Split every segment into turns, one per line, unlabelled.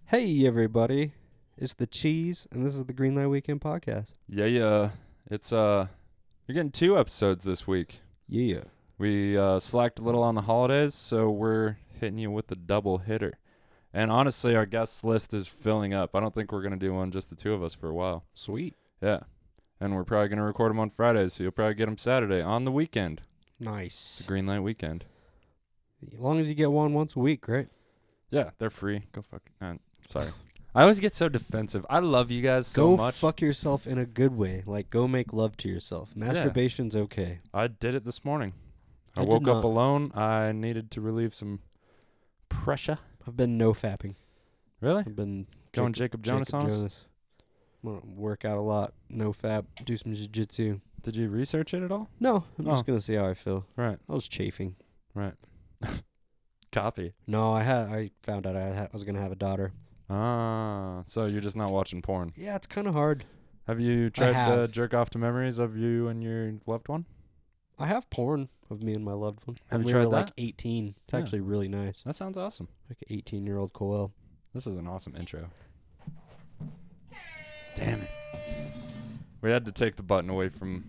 Hey, everybody. It's the Cheese, and this is the Greenlight Weekend Podcast.
Yeah. It's, you're getting 2 episodes this week.
Yeah.
We slacked a little on the holidays, so we're hitting you with the double hitter. And honestly, our guest list is filling up. I don't think we're going to do one just the 2 of us for a while.
Sweet.
Yeah. And we're probably going to record them on Fridays, so you'll probably get them Saturday on the weekend.
Nice.
It's a Greenlight Weekend.
As long as you get one once a week, right?
Yeah, they're free. Go fuck it. Sorry. I always get so defensive. I love you guys so much.
Go fuck yourself in a good way. Like, go make love to yourself. Masturbation's okay.
I did it this morning. I
did
woke
not.
up alone. I needed to relieve some pressure.
I've been no fapping.
Really?
I've been
Going Jacob Jonas on us?
I'm going to work out a lot. No fap. Do some jiu-jitsu.
Did you research it at all?
No, I'm
Oh.
just going to see how I feel.
Right.
I was chafing.
Right. Copy.
No, I found out I was going to have a daughter.
Ah, so you're just not watching porn.
Yeah, it's kind of hard.
Have you tried to
have.
jerk off to memories of you and your loved one?
I have porn of me and my loved one.
Have
When
you
we were
tried
like
that?
18. It's
Yeah.
actually really nice.
That sounds awesome.
Like an 18-year-old Coel.
This is an awesome intro. Damn it. We had to take the button away from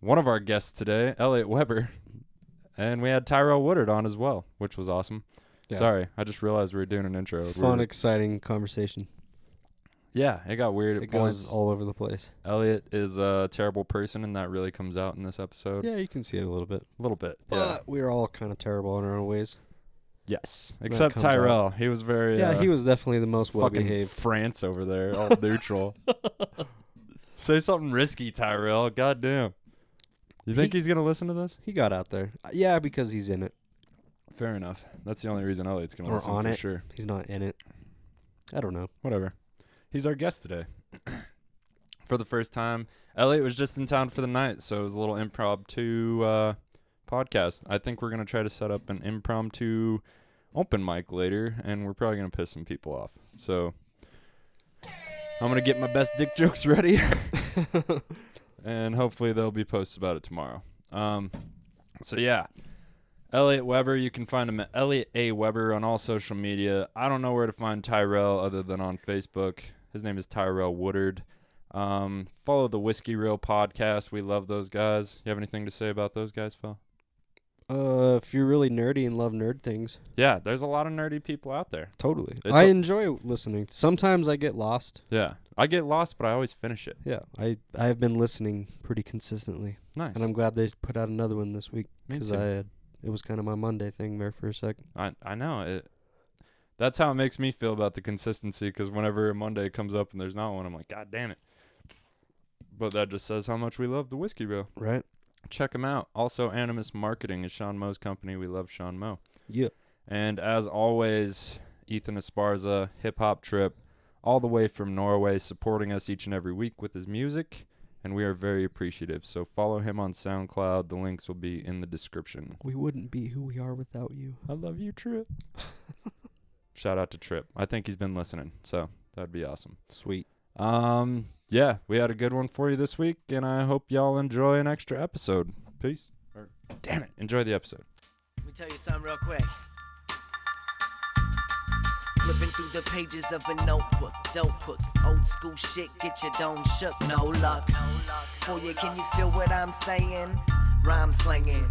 one of our guests today, Elliot Weber. And we had Tyrell Woodard on as well, which was awesome.
Yeah.
Sorry, I just realized we were doing an intro.
Fun, exciting conversation.
Yeah, it got weird
It
at
goes
points.
all over the place.
Elliot is a terrible person, and that really comes out in this episode.
Yeah, you can see it a little bit.
A little bit.
But
Yeah.
we're all kind of terrible in our own ways.
Yes.
That
Except
comes out.
Tyrell. He was very
Yeah, he was definitely the most
fucking
well-behaved.
France over there, all neutral. Say something risky, Tyrell. Goddamn. You think he's going to listen to this?
He got out there. Yeah, because he's in it.
Fair enough. That's the only reason Elliot's going to
Or
listen
on
for
it.
sure.
He's not in it. I don't know.
Whatever. He's our guest today. For the first time. Elliot was just in town for the night, so it was a little impromptu podcast. I think we're going to try to set up an impromptu open mic later, and we're probably going to piss some people off. So I'm going to get my best dick jokes ready, and hopefully they'll be posted about it tomorrow. So yeah, Elliot Weber, you can find him at Elliot A. Weber on all social media. I don't know where to find Tyrell other than on Facebook. His name is Tyrell Woodard. Follow the Whiskey Reel podcast. We love those guys. You have anything to say about those guys, Phil?
If you're really nerdy and love nerd things.
Yeah, there's a lot of nerdy people out there.
Totally.
It's
I enjoy listening. Sometimes I get lost.
Yeah, I get lost, but I always finish it.
Yeah, I have been listening pretty consistently.
Nice.
And I'm glad they put out another one this week
Me
because
too.
it was kind of my Monday thing there for a second.
I know it. That's how it makes me feel about the consistency, because whenever a Monday comes up and there's not one, I'm like, God damn it. But that just says how much we love the Whiskey Reel.
Right?
Check them out. Also, Animus Marketing is Sean Moe's company. We love Sean Moe.
Yeah.
And as always, Ethan Esparza, Hip Hop Trip, all the way from Norway, supporting us each and every week with his music, and we are very appreciative. So follow him on SoundCloud. The links will be in the description.
We wouldn't be who we are without you.
I love you, Trip. Shout out to Trip. I think he's been listening, so that'd be awesome.
Sweet.
Yeah, we had a good one for you this week, and I hope y'all enjoy an extra episode. Peace. Or, damn it, enjoy the episode.
Let me tell you something real quick. Flipping through the pages of a notebook, dope hooks, old school shit, get your dome shook, no luck. For you, can you feel what I'm saying? Rhyme slanging,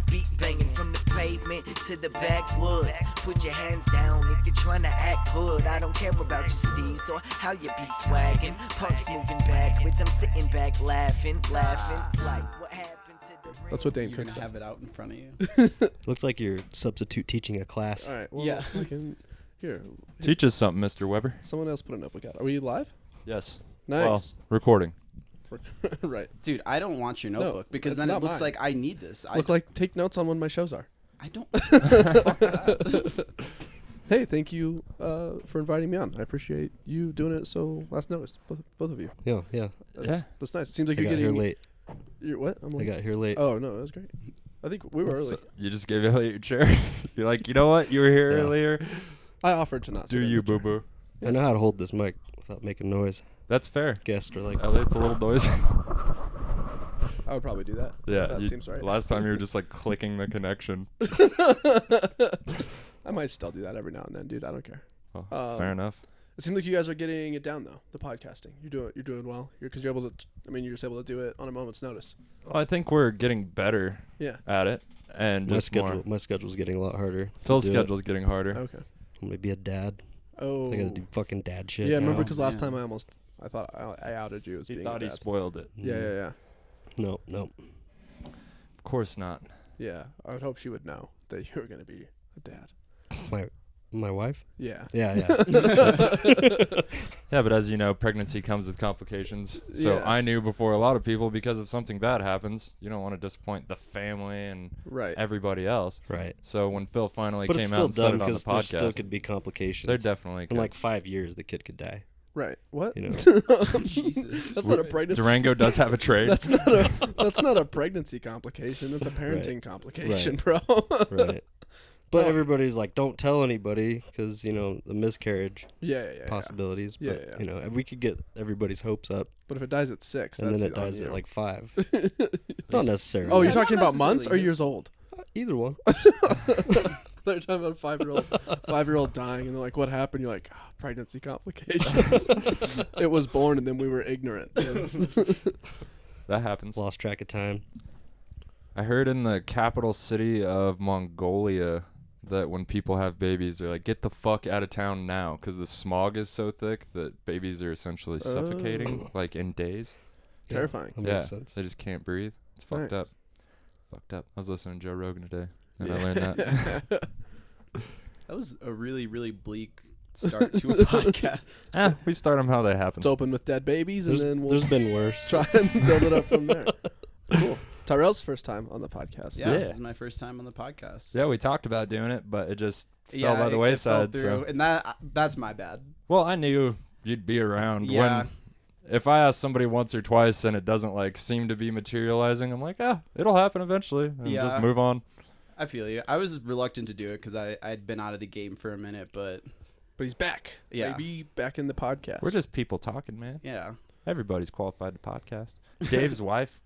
beat banging from the pavement to the backwoods. Put your hands down if you're trying to act hood. I don't care about your steez or how you be swagging. Punks moving backwards, I'm sitting back laughing, like what happened to the
That's what Dane
You're
Cook
gonna
says.
have it out in front of you.
Looks like you're substitute teaching a class.
All right. Well,
Yeah.
Here.
Teach us something, Mr. Weber.
Someone else put a notebook out. Are we live?
Yes.
Nice.
Well, recording.
Right.
Dude, I don't want your
No,
notebook because
it's
then it
not
looks
mine.
like I need this.
Take notes on when my shows are.
I don't.
Hey, thank you for inviting me on. I appreciate you doing it so last notice, both of you.
Yeah.
That's nice. It seems like
I
you're
got here
getting
late.
You're what? I'm
I
late.
got here late.
Oh no, that was great. I think we were early.
So you just gave Elliot your chair. You're like, you know what? You were here
Yeah.
earlier.
I offered to not.
Do
sit in
you,
the chair.
boo-boo?
I know how to hold this mic without making noise.
That's fair.
Guests are like,
Elliot's a little noisy.
I would probably do that.
Yeah.
That seems right.
Last time you were just like clicking the connection.
I might still do that every now and then, dude. I don't care.
Well, fair enough.
It seems like you guys are getting it down though. The podcasting, you're doing well. Because you're able to. I mean, you're just able to do it on a moment's notice.
Well, I think we're getting better at it, and
My schedule's getting a lot harder.
Phil's schedule's getting harder.
Okay.
I'm gonna be a dad.
Oh.
I gotta do fucking dad shit.
Yeah,
now.
remember because last time I thought I outed you as
He
being
thought
a
he
dad.
spoiled it.
Yeah.
No.
Of course not.
Yeah, I would hope she would know that you were gonna be a dad.
My wife?
Yeah.
Yeah.
Yeah, but as you know, pregnancy comes with complications. So
Yeah.
I knew before a lot of people, because if something bad happens, you don't want to disappoint the family and
Right.
everybody else.
Right.
So when Phil finally
But it's
came out
still
and said
dumb
it on the
because there still
podcast,
could be complications.
there definitely
In
could.
like 5 years, the kid could die.
Right. What?
You know.
Jesus.
That's not a pregnancy.
Durango does have a trade.
That's not a pregnancy complication. That's a parenting complication, bro.
Right. But
Well-
everybody's like, don't tell anybody because, you know, the miscarriage
Yeah.
possibilities.
Yeah,
But,
yeah.
you know, we could get everybody's hopes up
But if it dies at 6,
and
that's
then it
on
dies
you.
at like 5. Not necessarily.
Oh, you're
Yeah, not
talking about months or
necessarily.
years old?
Either one.
They're talking about a 5-year-old dying, and they're like, "What happened?" You're like, "Pregnancy complications." It was born, and then we were ignorant.
That happens.
Lost track of time.
I heard in the capital city of Mongolia that when people have babies, they're like, get the fuck out of town now because the smog is so thick that babies are essentially suffocating like in days.
Terrifying.
That
Yeah,
makes sense.
they just can't breathe. It's fucked
Nice.
up. Fucked up. I was listening to Joe Rogan today, and
Yeah.
I learned that.
That was a really, really bleak start to a podcast.
We start them how they happen.
Let's open with dead babies, and then we'll
There's been worse.
try and build it up from there. Cool. Tyrell's first time on the podcast.
Yeah,
Yeah.
this is my first time on the podcast.
Yeah, we talked about doing it, but it just
Yeah,
fell by the
it
wayside.
fell
So,
through, and that's my bad.
well, I knew you'd be around.
Yeah.
When if I ask somebody once or twice and it doesn't like seem to be materializing, I'm like, it'll happen eventually, and
Yeah.
just move on.
I feel you. I was reluctant to do it because I'd been out of the game for a minute, but
But he's back.
Yeah.
Maybe back in the podcast.
We're just people talking, man.
yeah.
Everybody's qualified to podcast. Dave's wife.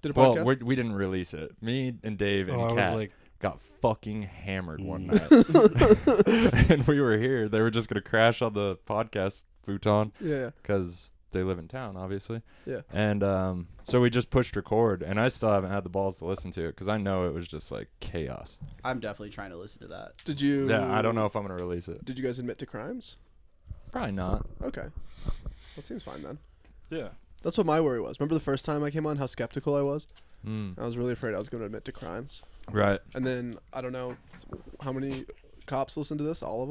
did a podcast.
Well, we didn't release it. Me and Dave and
I was
Kat
like,
got fucking hammered one night, and we were here. They were just gonna crash on the podcast futon
yeah.
because they live in town, obviously.
Yeah.
And so we just pushed record, and I still haven't had the balls to listen to it because I know it was just like chaos.
I'm definitely trying to listen to that.
Did you?
Yeah, I don't know if I'm gonna release it.
Did you guys admit to crimes?
Probably not.
Okay. That seems fine then.
Yeah.
That's what my worry was. Remember the first time I came on, how skeptical I was?
Mm.
I was really afraid I was going to admit to crimes.
Right.
And then, I don't know how many cops listen to this, all of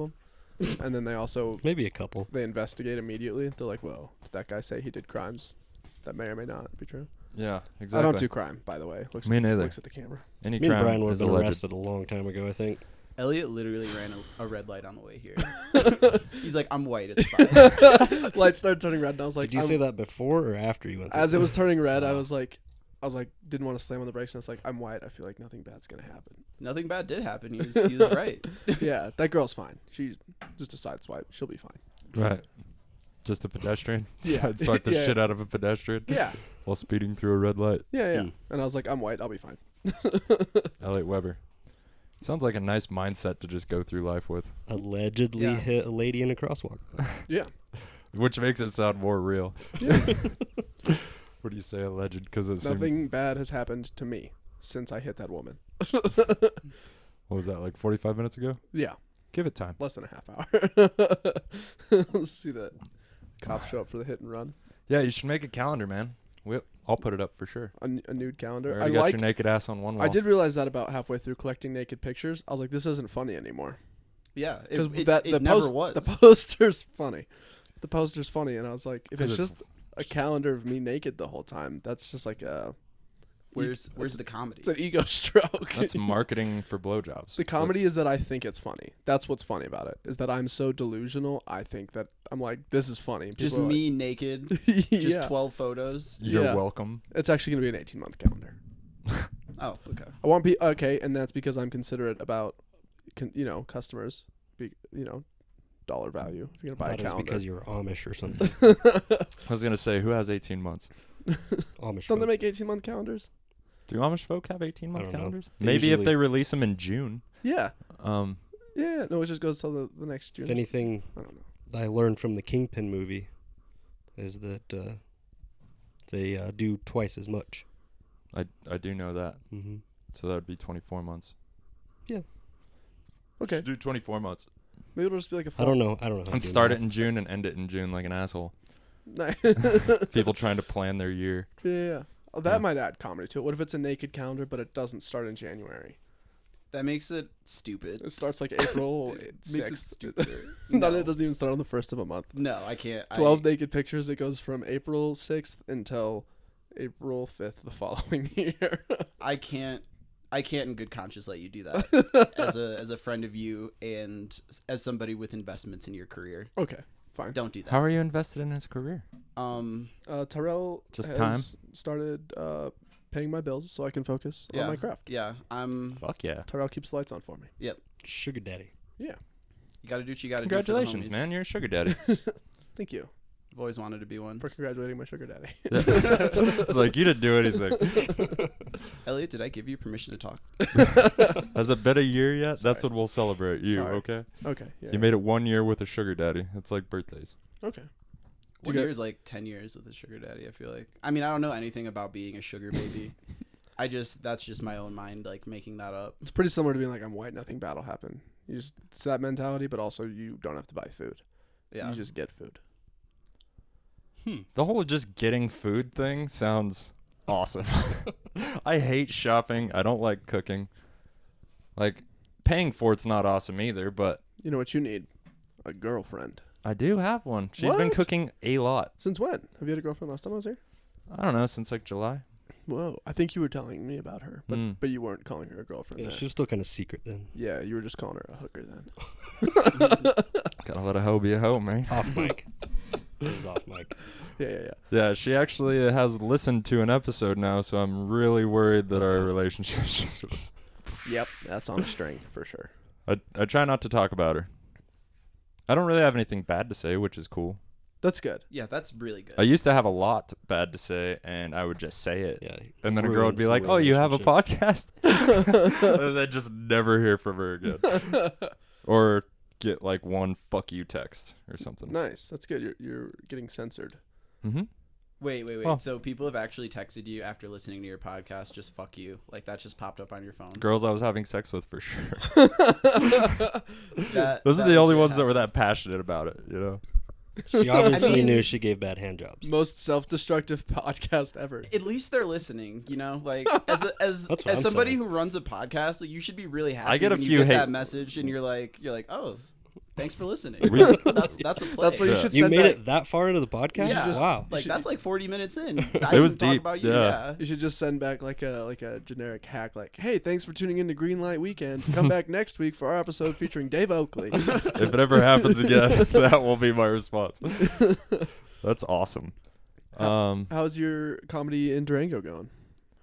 them. And then they also,
maybe a couple.
they investigate immediately. They're like, whoa, did that guy say he did crimes? That may or may not be true.
Yeah. Exactly.
I don't do crime, by the way.
Me neither.
Looks at the camera.
Any
Me and
crime
Brian would
is
have been
alleged.
arrested a long time ago, I think.
Elliot literally ran a red light on the way here. He's like, I'm white, it's fine.
Lights started turning red, and I was like,
Did you say that before or after you went through
as it
that?
was turning red, I was like, didn't want to slam on the brakes, and I was like, I'm white. I feel like nothing bad's gonna happen.
Nothing bad did happen. He was right.
Yeah, that girl's fine. She's just a sideswipe. She'll be fine.
Right. Just a pedestrian.
Yeah.
Sideswipe the
Yeah.
shit out of a pedestrian
Yeah,
while speeding through a red light.
yeah.
Hmm.
And I was like, I'm white. I'll be fine.
Elliot Weber. Sounds like a nice mindset to just go through life with,
Allegedly
Yeah.
hit a lady in a crosswalk.
Yeah.
which makes it sound more real.
Yeah.
What do you say, alleged? Because it seemed,
Nothing bad has happened to me since I hit that woman.
what was that, like 45 minutes ago?
Yeah,
Give it time.
less than a half hour. Let's see that cops show up for the hit and run.
Yeah, you should make a calendar, man. I'll put it up for sure.
A nude
I
calendar.
already got your naked ass on one wall.
I did realize that about halfway through collecting naked pictures. I was like, this isn't funny anymore.
Yeah,
Because
it never was.
The poster's funny. The poster's funny, and I was like, if
'Cause
it's
it's-
just a calendar of me naked the whole time, that's just like
Where's the comedy?
it's an ego stroke.
That's marketing for blowjobs.
The comedy is that I think it's funny. That's what's funny about it. Is that I'm so delusional. I think that I'm like, this is funny.
Just
People are
me naked,
like,
just
yeah.
12 photos.
You're
yeah.
welcome.
It's actually gonna be an 18-month calendar.
Oh, okay.
I want okay, and that's because I'm considerate about, customers. Dollar value. If you're gonna buy a
Thought it was
calendar.
because you were Amish or something.
I was gonna say, who has 18 months?
Amish.
Don't they
folk.
make 18-month calendars?
Do Amish folk have 18-month
I don't know.
calendars?
They
Maybe if
usually-
they release them in June.
Yeah. Yeah, no, it just goes till the next June.
If anything,
I don't know.
I learned from the Kingpin movie is that they do twice as much.
I do know that.
Mm-hmm.
So that would be 24 months.
Okay,
Should do 24 months.
maybe it'll just be like a.
I don't know. How to
And
do
start
math.
it in June and end it in June like an asshole.
Nice.
People trying to plan their year.
Yeah. Oh, that
Yeah.
might add comedy to it. What if it's a naked calendar, but it doesn't start in January?
That makes it stupid.
It starts like April
Makes it
6th.
stupider.
No,
No.
it doesn't even start on the 1st of a month.
No, I can't.
12 naked pictures. It goes from April 6th until April 5th the following year.
I can't in good conscience let you do that as a friend of you and as somebody with investments in your career.
Okay, fine.
Don't do that.
How are you invested in his career?
Tyrell
Just
has started paying my bills so I can focus on my craft.
Yeah,
Fuck yeah.
Tyrell keeps the lights on for me.
Sugar daddy.
you got to do what you got to do.
Congratulations, man. You're a sugar daddy.
Thank you
I've always wanted to be one.
for congratulating my sugar daddy.
It's like, you didn't do anything.
Elliot, did I give you permission to talk?
Has it been a year yet? That's
Sorry.
what we'll celebrate. You,
Sorry.
okay?
Okay. Yeah.
You made it 1 year with a sugar daddy. It's like birthdays.
Okay.
1
get-
year is like 10 years with a sugar daddy, I feel like. I mean, I don't know anything about being a sugar baby. That's just my own mind, like, making that up.
It's pretty similar to being like, I'm white, nothing bad will happen. It's that mentality, but also you don't have to buy food.
Yeah.
You just get food.
The whole just getting food thing sounds awesome. I hate shopping. I don't like cooking. Like, paying for it's not awesome either, but
You know what you need? A girlfriend.
I do have one. She's been
What?
cooking a lot.
Since when? Have you had a girlfriend last time I was here?
I don't know, since like July.
Whoa. I think you were telling me about her, but,
Mm.
but you weren't calling her a girlfriend
Yeah,
then.
she was still kind of secret then.
Yeah, you were just calling her a hooker then.
Gotta let a hoe be a hoe, man.
Off mic. It was off mic.
Yeah.
Yeah, she actually has listened to an episode now, so I'm really worried that our relationship's just...
Yep, that's on a string for sure.
I try not to talk about her. I don't really have anything bad to say, which is cool.
That's good.
Yeah, that's really good.
I used to have a lot bad to say, and I would just say it.
Yeah.
And then a girl would be
ruins
like,
the
"Oh, you have a
relationships."
podcast?" And then just never hear from her again. Or get like one "fuck you" text or something.
Nice. That's good. You're getting censored.
Mm-hmm.
Wait.
Well-
So people have actually texted you after listening to your podcast, just fuck you. Like, that just popped up on your phone.
Girls I was having sex with for sure.
Those
Those are the only ones that were that passionate about it, you know?
She obviously
mean-
knew she gave bad hand jobs.
Most self-destructive podcast ever.
At least they're listening, you know. Like, as
That's what I'm
somebody
saying.
who runs a podcast, like, you should be really happy
I get a
when
few
you get
hate-
that message, and you're like, oh, thanks for listening.
We-
that's a play.
That's what you
Yeah.
should
You
send
made
back.
it that far into the podcast?
Yeah.
Wow.
Like, that's like 40 minutes in.
It was
talk
deep,
about you,
yeah.
You should just send back like a generic hack, like, "Hey, thanks for tuning in to Greenlight Weekend. Come back next week for our episode featuring Dave Oakley."
If it ever happens again, that will be my response. That's awesome.
How's your comedy in Durango going?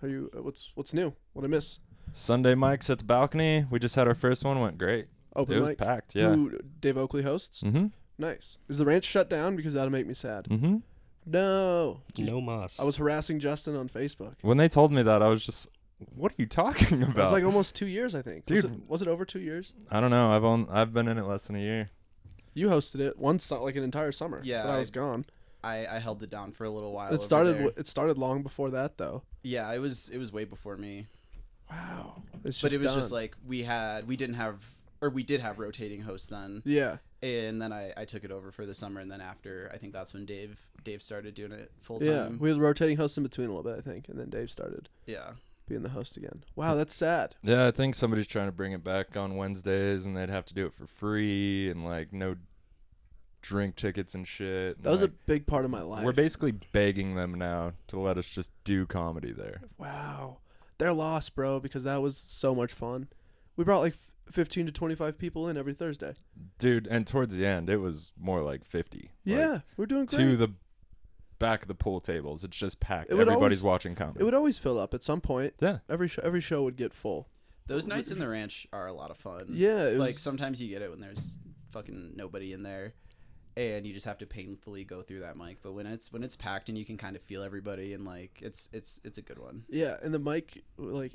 How you? What's new? What I miss?
Sunday mics at the balcony. We just had our first one. Went great.
Open
It was
mic.
packed, yeah.
Who Dave Oakley hosts?
Mm-hmm.
Nice. Is the ranch shut down? Because that'll make me sad.
Mm-hmm.
No.
No moss.
I was harassing Justin on Facebook.
When they told me that, I was just, what are you talking
It was
about?
like almost 2 years, I think.
Dude.
Was it over 2 years?
I don't know. I've been in it less than a year.
You hosted it once, like an entire summer.
Yeah,
but I was gone.
I held it down for a little while.
It
over
started.
there.
It started long before that, though.
Yeah, it was way before me.
Wow. It's
But
just
it was
done.
just like we did have rotating hosts then,
Yeah.
and then I took it over for the summer, and then after, I think that's when Dave started doing it full time.
Yeah. We had rotating hosts in between a little bit, I think, and then Dave started
Yeah.
being the host again. Wow, that's sad.
Yeah, I think somebody's trying to bring it back on Wednesdays, and they'd have to do it for free, and like no drink tickets and shit.
That was a
like,
big part of my life.
We're basically begging them now to let us just do comedy there.
Wow. They're lost, bro, because that was so much fun. We brought like 15 to 25 people in every Thursday.
Dude, and towards the end, it was more like 50.
Yeah,
Like,
we're doing great.
to the back of the pool tables. It's just packed.
It would
Everybody's
always-
watching comedy.
It would always fill up at some point.
Yeah.
Every show would get full.
Those nights in the ranch are a lot of fun.
Yeah, it
like
was-
sometimes you get it when there's fucking nobody in there, and you just have to painfully go through that mic. But when it's packed and you can kind of feel everybody, and like it's a good one.
Yeah, and the mic, like,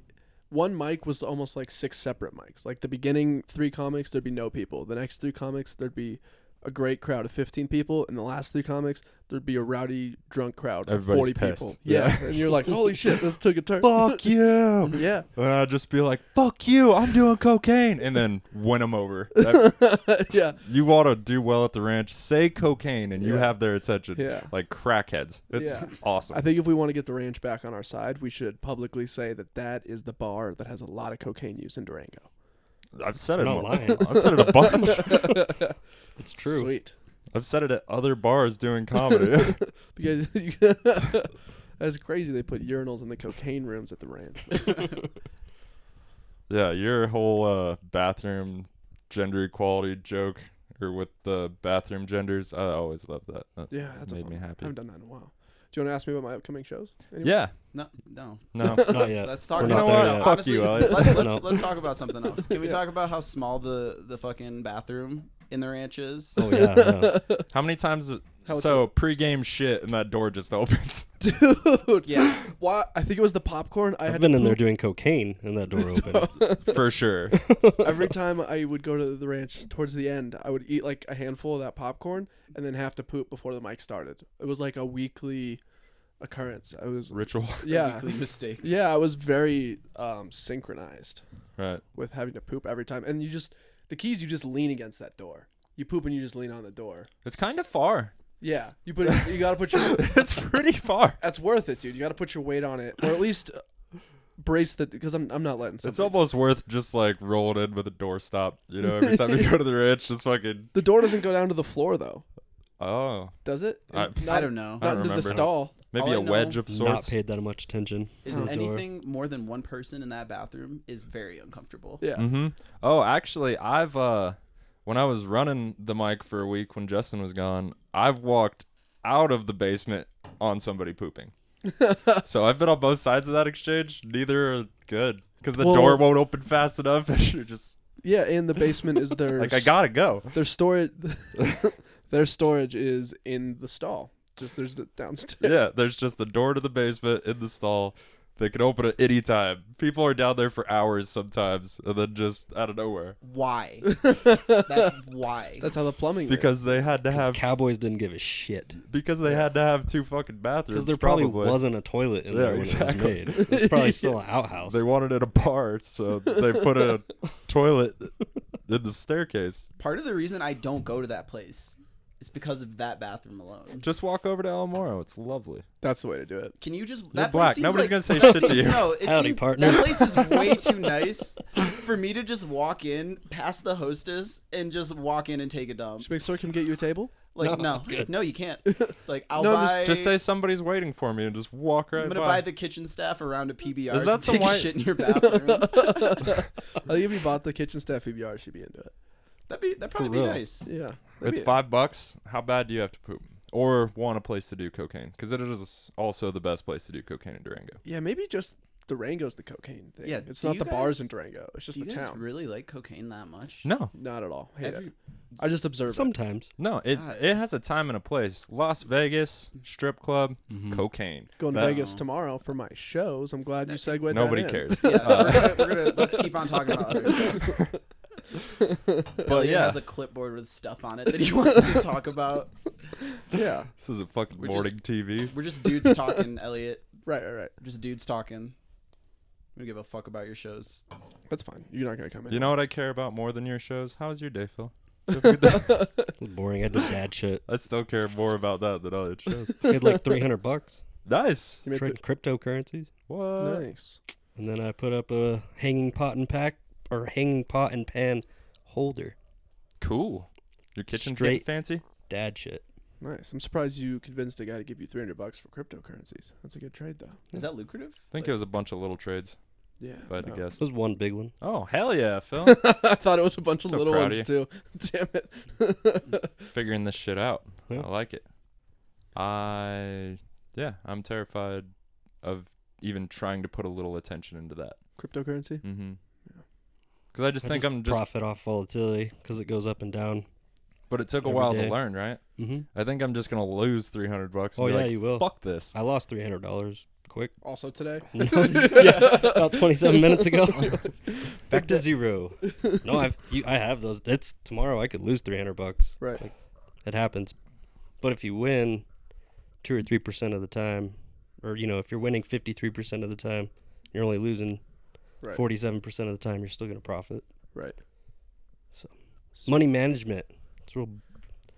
one mic was almost like 6 separate mics. Like the beginning 3 comics, there'd be no people. The next 3 comics, there'd be a great crowd of 15 people. And the last 3 comics, there'd be a rowdy, drunk crowd of 40
Everybody's
people.
pissed.
Yeah. And you're like, holy shit, this took a turn.
Fuck you.
Yeah.
And I'd just be like, fuck you, I'm doing cocaine. And then win them over.
Yeah.
You want to do well at the ranch, say cocaine, and you
Yeah.
have their attention.
Yeah.
Like crackheads. It's
Yeah.
awesome.
I think if we want to get the ranch back on our side, we should publicly say that that is the bar that has a lot of cocaine use in Durango.
I've said it.
You're not lying.
I've said it a bunch.
It's true.
Sweet.
I've said it at other bars doing comedy.
Because that's crazy. They put urinals in the cocaine rooms at the ranch.
Yeah, your whole bathroom gender equality joke, or with the bathroom genders, I always loved that. That
Yeah, that's
made
fun.
me
I
happy.
haven't done that in a while. Do you want to ask me about my upcoming shows? Anyway?
Yeah.
No.
No.
Not yet.
Let's talk
We're
You
about
know
not
what?
there yet.
Fuck
honestly,
you, Elliot.
No.
let's talk about something else. Can we
Yeah.
talk about how small the fucking bathroom in the ranch is?
Oh yeah.
How many times?
How
So pre-game shit, and that door just opens.
Dude.
Yeah.
Why? I think it was the popcorn. I
I've
had
been
to
in there
poop.
doing cocaine, and that door opened.
For sure.
Every time I would go to the ranch towards the end, I would eat like a handful of that popcorn and then have to poop before the mic started. It was like a weekly occurrence. I was
Ritual.
yeah.
Weekly mistake.
Yeah, I was very synchronized
Right.
with having to poop every time. And the key is you just lean against that door. You poop and you just lean on the door.
It's kind of far.
Yeah, you got to put your
It's pretty far.
that's worth it, dude. You got to put your weight on it, or at least brace the because I'm not letting.
It's
something-
almost worth just like rolling in with a door stop. You know, every time you go to the ranch, just fucking.
The door doesn't go down to the floor though,
Oh,
does it?
I
I don't know.
I
Not
don't
into the
remember.
stall.
maybe
All
a
I know-
wedge of
Not
sorts.
paid that much attention.
Is
to the door.
anything more than one person in that bathroom is very uncomfortable.
Yeah.
Mm-hmm. Oh, actually, I've when I was running the mic for a week when Justin was gone, I've walked out of the basement on somebody pooping. So I've been on both sides of that exchange. Neither are good because the
Well-
door won't open fast enough. And you're just
Yeah, and the basement is their
like, I gotta go.
their storage. Their storage is in the stall. Just there's the downstairs.
Yeah, there's just the door to the basement in the stall. They can open at any time. People are down there for hours sometimes, and then just out of nowhere
Why? Why?
That's how the plumbing. is.
because they had to
Because
have
Cowboys didn't give a shit.
because they had to have 2 fucking bathrooms.
Because there probably
probably
wasn't a toilet in
Yeah,
there when
exactly.
it was made. It was probably still an outhouse.
They wanted it a bar, so they put a toilet in the staircase.
Part of the reason I don't go to that place is because of that bathroom alone.
Just walk over to El Moro. It's lovely.
That's the way to do it.
Can you just?
You're
That
black.
place seems
Nobody's
like,
gonna say shit to you.
No, it
Howdy,
seems,
partner.
that place is way too nice for me to just walk in past the hostess and just walk in and take a dump.
Should make sure can get you a table.
Like
No,
no,
I'm good.
no, you can't. Like I'll
No,
buy.
Just say somebody's waiting for me and just walk right
I'm gonna
by.
buy the kitchen staff around a PBR.
Is that
and
some
take a
white-
shit in your bathroom?
I think if you bought the kitchen staff PBR, she'd be into it.
That'd probably be
real.
nice.
Yeah.
It's $5. How bad do you have to poop? Or want a place to do cocaine? Because it is also the best place to do cocaine in Durango.
Yeah, maybe just Durango's the cocaine thing.
Yeah,
It's
do
not
you
the bars
guys-
in Durango. It's just
Do you
the
guys
town.
really like cocaine that much?
No,
Not at all. Hate
Have
it.
you-
I just observe it.
Sometimes.
no. It
God.
it has a time and a place. Las Vegas strip club,
Mhm.
cocaine.
Going to
That-
Vegas tomorrow for my shows. I'm glad you segued
Nobody
that in.
cares.
Yeah, we're gonna let's keep on talking about other stuff.
But
Elliot
yeah,
has a clipboard with stuff on it that he wants to talk about.
Yeah.
this is a fucking
We're
morning TV.
We're just dudes talking, Elliot.
Right.
We're just dudes talking. We don't give a fuck about your shows.
That's fine. You're not gonna come in.
You know what I care about more than your shows? How's your day, Phil? You have a good day?
It was boring. I did dad shit.
I still care more about that than other shows.
I had like $300.
Nice.
You made
Trading cryptocurrencies.
What?
nice.
And then I put up a hanging pot and pan holder.
Cool. Your kitchen's
Straight.
getting fancy?
Dad shit.
Nice. I'm surprised you convinced a guy to give you $300 for cryptocurrencies. That's a good trade, though.
Is that lucrative?
I think it was a bunch of little trades,
Yeah.
if I had to
no.
guess.
It was one big one.
Oh, hell yeah, Phil.
I thought it was a bunch of
So
little
proud
ones
of
too. Damn it.
Figuring this shit out.
Yeah.
I like it. I'm terrified of even trying to put a little attention into that.
Cryptocurrency.
Mm-hmm. Because I just
I
think I'm just.
profit off volatility because it goes up and down.
But it took a
every
while
day.
to learn, right?
Mm-hmm.
I think I'm just gonna lose $300. And
Oh
be
yeah,
like,
you will.
Fuck this.
I lost $300 quick.
Also today.
Yeah, about 27 minutes ago. Back to zero. No, I have those. It's tomorrow. I could lose $300.
Right.
Like, it happens. But if you win 2 or 3% of the time, or if you're winning 53% of the time, you're only losing 47% of the time. You're still gonna profit.
Right.
So money management. It's real.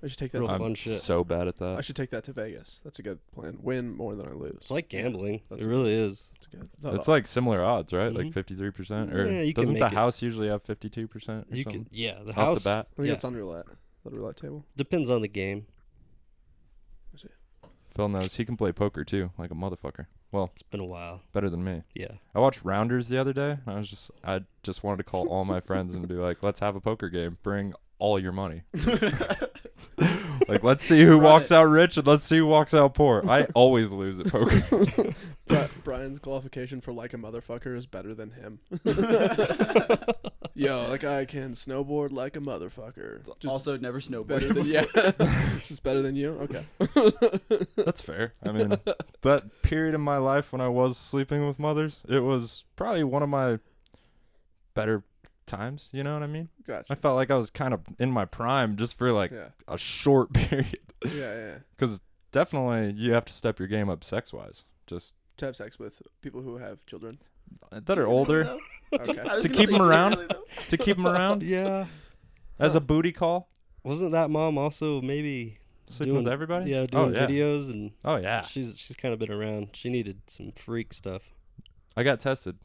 I should take that.
Real
To,
fun
I'm
shit.
so bad at that.
I should take that to Vegas. That's a good plan. Win more than I lose.
It's like gambling.
That's
It really is.
That's good.
It's like similar odds, right? Like
Mhm.
53%, or
Yeah, you can
doesn't
make
the
it.
house usually have 52%? Or
You
something?
could, yeah. The
Off
house
the bat.
I think
yeah,
it's on roulette. Is that a roulette table?
depends on the game.
Phil knows he can play poker too, like a motherfucker. Well,
It's been a while.
better than me.
Yeah.
I watched Rounders the other day, and I just wanted to call all my friends and be like, let's have a poker game. Bring all your money. Like, let's see who walks out rich and let's see who walks out poor. I always lose at poker.
Brian's qualification for like a motherfucker is better than him. Yo, that guy can snowboard like a motherfucker. Just
Also, never
better
snowboarded
than
before.
just better than you. Okay.
That's fair. I mean, that period in my life when I was sleeping with mothers, it was probably one of my better times. You know what I mean?
Gotcha.
I felt like I was kind of in my prime just for like
Yeah.
a short period.
Yeah.
Because definitely you have to step your game up sex-wise. Just
To have sex with people who have children.
that are older.
Okay.
I was
To
gonna
keep
say,
him
do you
around?
really, though?
To keep them around
Yeah.
as a booty call.
Wasn't that mom also maybe
Sleeping with everybody?
Yeah,
Oh,
doing
yeah.
videos and
Oh, yeah.
she's kind of been around. She needed some freak stuff.
I got tested.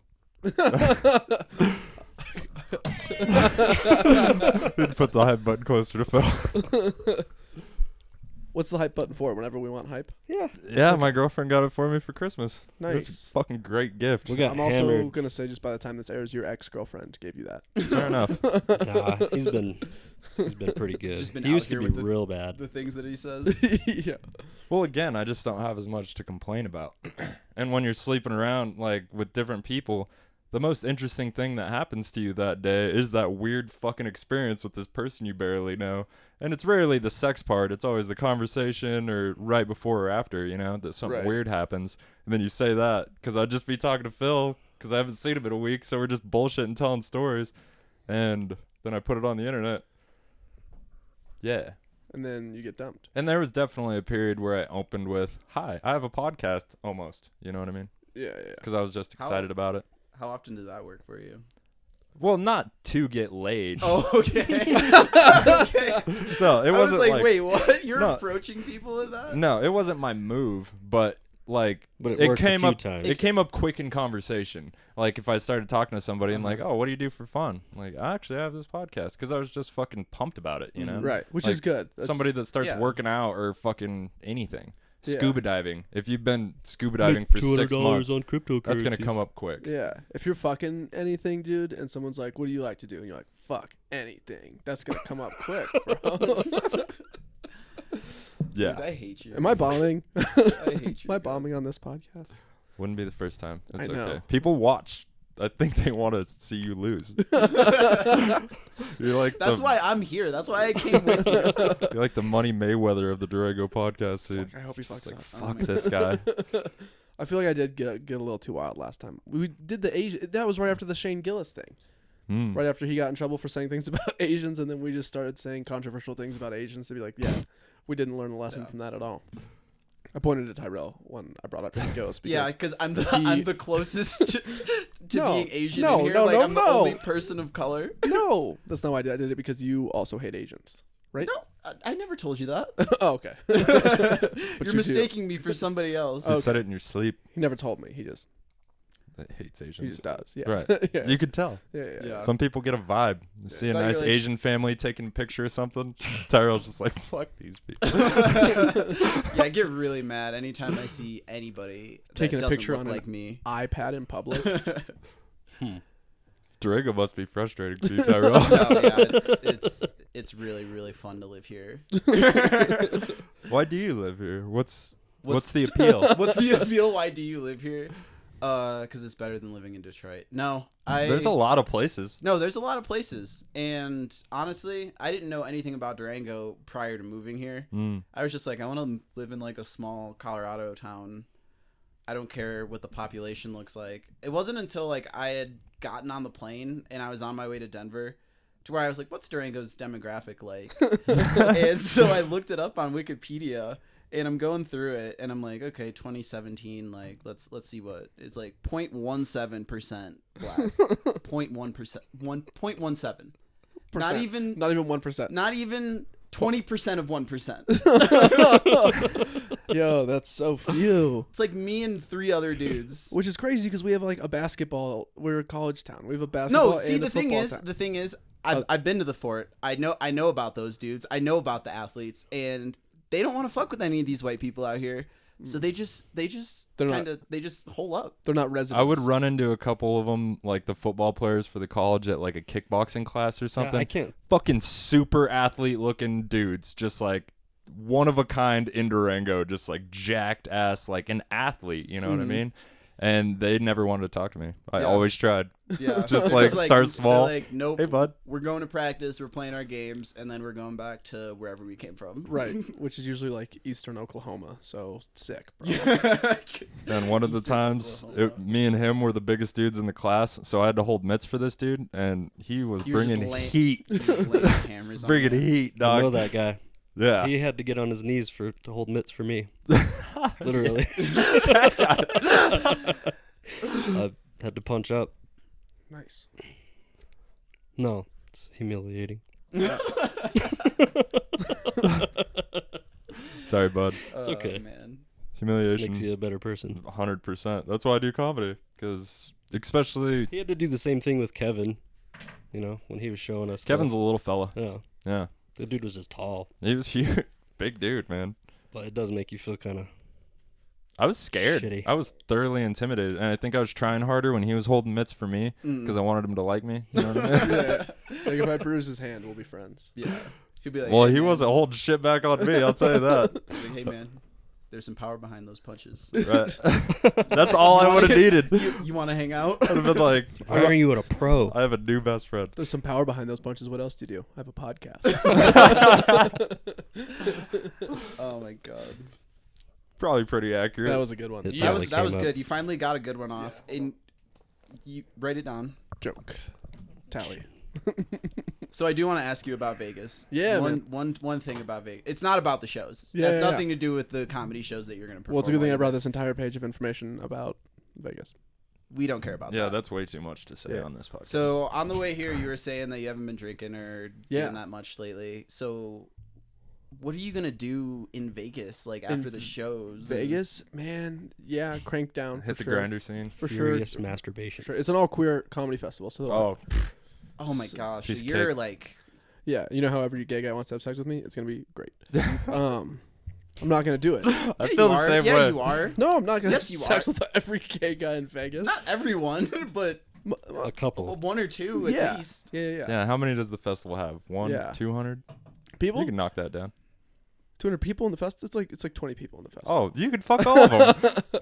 Didn't put the hype button closer to Phil.
What's the hype button for? Whenever we want hype.
Yeah.
Yeah, my girlfriend got it for me for Christmas. It was
Nice.
a fucking great gift.
We got
I'm also
hammered.
gonna say, just by the time this airs, your ex-girlfriend gave you that.
Fair enough.
Nah, he's been pretty good.
just been
He
out
used to
here
be
with the-
real bad.
The things that he says.
Yeah.
Well, again, I just don't have as much to complain about. And when you're sleeping around like with different people, the most interesting thing that happens to you that day is that weird fucking experience with this person you barely know. And it's rarely the sex part. It's always the conversation or right before or after, that something
Right.
weird happens. And then you say that because I'd just be talking to Phil because I haven't seen him in a week. So we're just bullshitting, telling stories. And then I put it on the internet. Yeah.
And then you get dumped.
And there was definitely a period where I opened with, hi, I have a podcast almost. You know what I mean?
Yeah.
Because I was just excited about it.
How often does that work for you?
Well, not to get laid.
Oh, okay. Okay.
No, it
I was
wasn't
like, wait, what? You're
No.
approaching people with that?
No, it wasn't my move, but like
But it worked a
came
few
up
times.
it came up quick in conversation. Like if I started talking to somebody and like,
Uh-huh.
"Oh, what do you do for fun?" Like, "I actually have this podcast" cuz I was just fucking pumped about it, you know?
Right. Which
Like,
is good. That's,
Somebody that starts
yeah.
working out or fucking anything.
Yeah.
Scuba diving. If you've been scuba diving for 6 months,
on cryptocurrency.
that's going to come up quick.
Yeah. If you're fucking anything, dude, and someone's like, "What do you like to do?" and you're like, "Fuck anything," that's gonna come up quick, bro.
Yeah.
Dude, I hate you.
Am I bombing?
I hate you.
Am I bombing on this podcast?
Wouldn't be the first time. It's
I know.
okay. People watch. I think they want to see you lose. You're like
That's
the,
why I'm here. That's why I came with you.
you're like the Money Mayweather of the Durango podcast, dude.
Fuck, I hope he
Just
fucks
like,
up.
fuck this guy.
I feel like I did get a little too wild last time. We did the Asian. That was right after the Shane Gillis thing.
Mm.
Right after he got in trouble for saying things about Asians, and then we just started saying controversial things about Asians to be like, yeah, we didn't learn a lesson
Yeah.
from that at all. I pointed to Tyrell when I brought up Shane Gillis.
Yeah,
Because
because I'm the closest to
No,
being Asian
no,
in here.
no,
Like
no,
I'm the
no.
only person of color.
no, that's not why I did. I did it because you also hate Asians, right?
No, I never told you that.
Oh, okay.
You're
you do.
mistaking me for somebody else.
You said it in your sleep.
He never told me. He just
That hates
he
Asians.
just does. Yeah.
Right.
yeah.
You could tell.
yeah.
Yeah.
Some people get a vibe. You see a
Thought you were
nice
like-
Asian family taking a picture or something. Tyrell's just like, fuck these people.
Yeah, I get really mad anytime I see anybody that
Taking a
doesn't
picture
look
on
like me.
iPad in public.
Durango must be frustrating to you, Tyrell.
No, yeah, it's really really fun to live here.
Why do you live here? What's the appeal?
What's the appeal? Why do you live here? Because it's better than living in Detroit. No,
There's a lot of places.
No, there's a lot of places, and honestly, I didn't know anything about Durango prior to moving here.
Mm.
I was just like, I want to live in like a small Colorado town, I don't care what the population looks like. It wasn't until like I had gotten on the plane and I was on my way to Denver to where I was like, what's Durango's demographic like? And so I looked it up on Wikipedia and I'm going through it and I'm like, okay, 2017, like let's see what it's like 0.17% black. 0.1%. 1.17. Not even
1%.
Not even 20% of 1%.
Yo, that's so few.
It's like me and 3 other dudes.
Which is crazy because we have like a basketball. We're a college town. We have a basketball.
No, see
and
the
a
thing
football
is,
town.
the thing is, I've been to the fort. I know about those dudes. I know about the athletes, and they don't want to fuck with any of these white people out here. So they just hole up.
They're not residents.
I would run into a couple of them, like the football players for the college at like a kickboxing class or something.
I can't.
Fucking super athlete looking dudes, just like one of a kind in Durango, just like jacked ass, like an athlete. You know what I mean? And they never wanted to talk to me. I always tried.
Yeah,
Just like start small.
Like, nope.
Hey, bud.
We're going to practice. We're playing our games, and then we're going back to wherever we came from.
Right, which is usually like eastern Oklahoma. So sick, bro.
And one of the times, me and him were the biggest dudes in the class, so I had to hold mitts for this dude, and he was bringing heat.
He was laying hammers on
Bringing
that.
I
heat,
know
dog.
that guy.
Yeah.
He had to get on his knees to hold mitts for me. Literally. I had to punch up.
Nice.
No, it's humiliating.
Sorry, bud.
It's okay.
Man.
Humiliation.
Makes you a better person.
100%. That's why I do comedy, because especially
He had to do the same thing with Kevin, when he was showing us
Kevin's a
stuff.
little fella.
Yeah,
Yeah.
the dude was just tall,
He was huge. Big dude, man.
but it does make you feel kind of
I was scared.
Shitty.
I was thoroughly intimidated, and I think I was trying harder when he was holding mitts for me because I wanted him to like me. You know what I mean?
Yeah. Like if I bruise his hand, we'll be friends.
Yeah. He'd be like,
Well,
hey,
he
man.
wasn't holding shit back on me. I'll tell you that.
He's like, hey man, there's some power behind those punches.
Right. That's all I would have needed.
You want to hang out?
I'd have been like,
Why are you at a pro?
I have a new best friend.
There's some power behind those punches. What else do you do? I have a podcast.
Oh my god.
Probably pretty accurate.
That was a good one.
It
That
probably
was
came up.
good. You finally got a good one off. And you write it down.
Joke. Tally.
So I do want to ask you about Vegas.
Yeah,
One thing about Vegas. It's not about the shows.
Yeah,
It has
yeah,
nothing to do with the comedy shows that you're going to perform.
Well, it's a good thing I
on.
brought this entire page of information about Vegas.
We don't care about
Yeah,
that.
that's way too much to say
Yeah.
on this podcast.
So on the way here, you were saying that you haven't been drinking or
Yeah.
doing that much lately. So what are you going to do in Vegas, like after the shows?
Vegas, man, yeah, crank down.
hit
for
the
sure.
grinder scene.
For
Furious
sure.
masturbation.
Sure. It's an all queer comedy festival. So
Oh,
Oh my gosh. So
Piece of
you're
cake.
like,
yeah, you know how every gay guy wants to have sex with me? It's gonna be great. I'm not gonna do it.
I
yeah,
feel
you
the
are.
same
Yeah,
way.
you are.
No, I'm not gonna
Yes,
have
you
sex
are.
with every gay guy in Vegas.
Not everyone, but
A couple.
one or two at
yeah.
least.
Yeah.
Yeah, how many does the festival have? One,
Yeah.
200?
People?
You can knock that down.
200 people in the festival? It's like 20 people in the festival.
Oh, you could fuck all of them.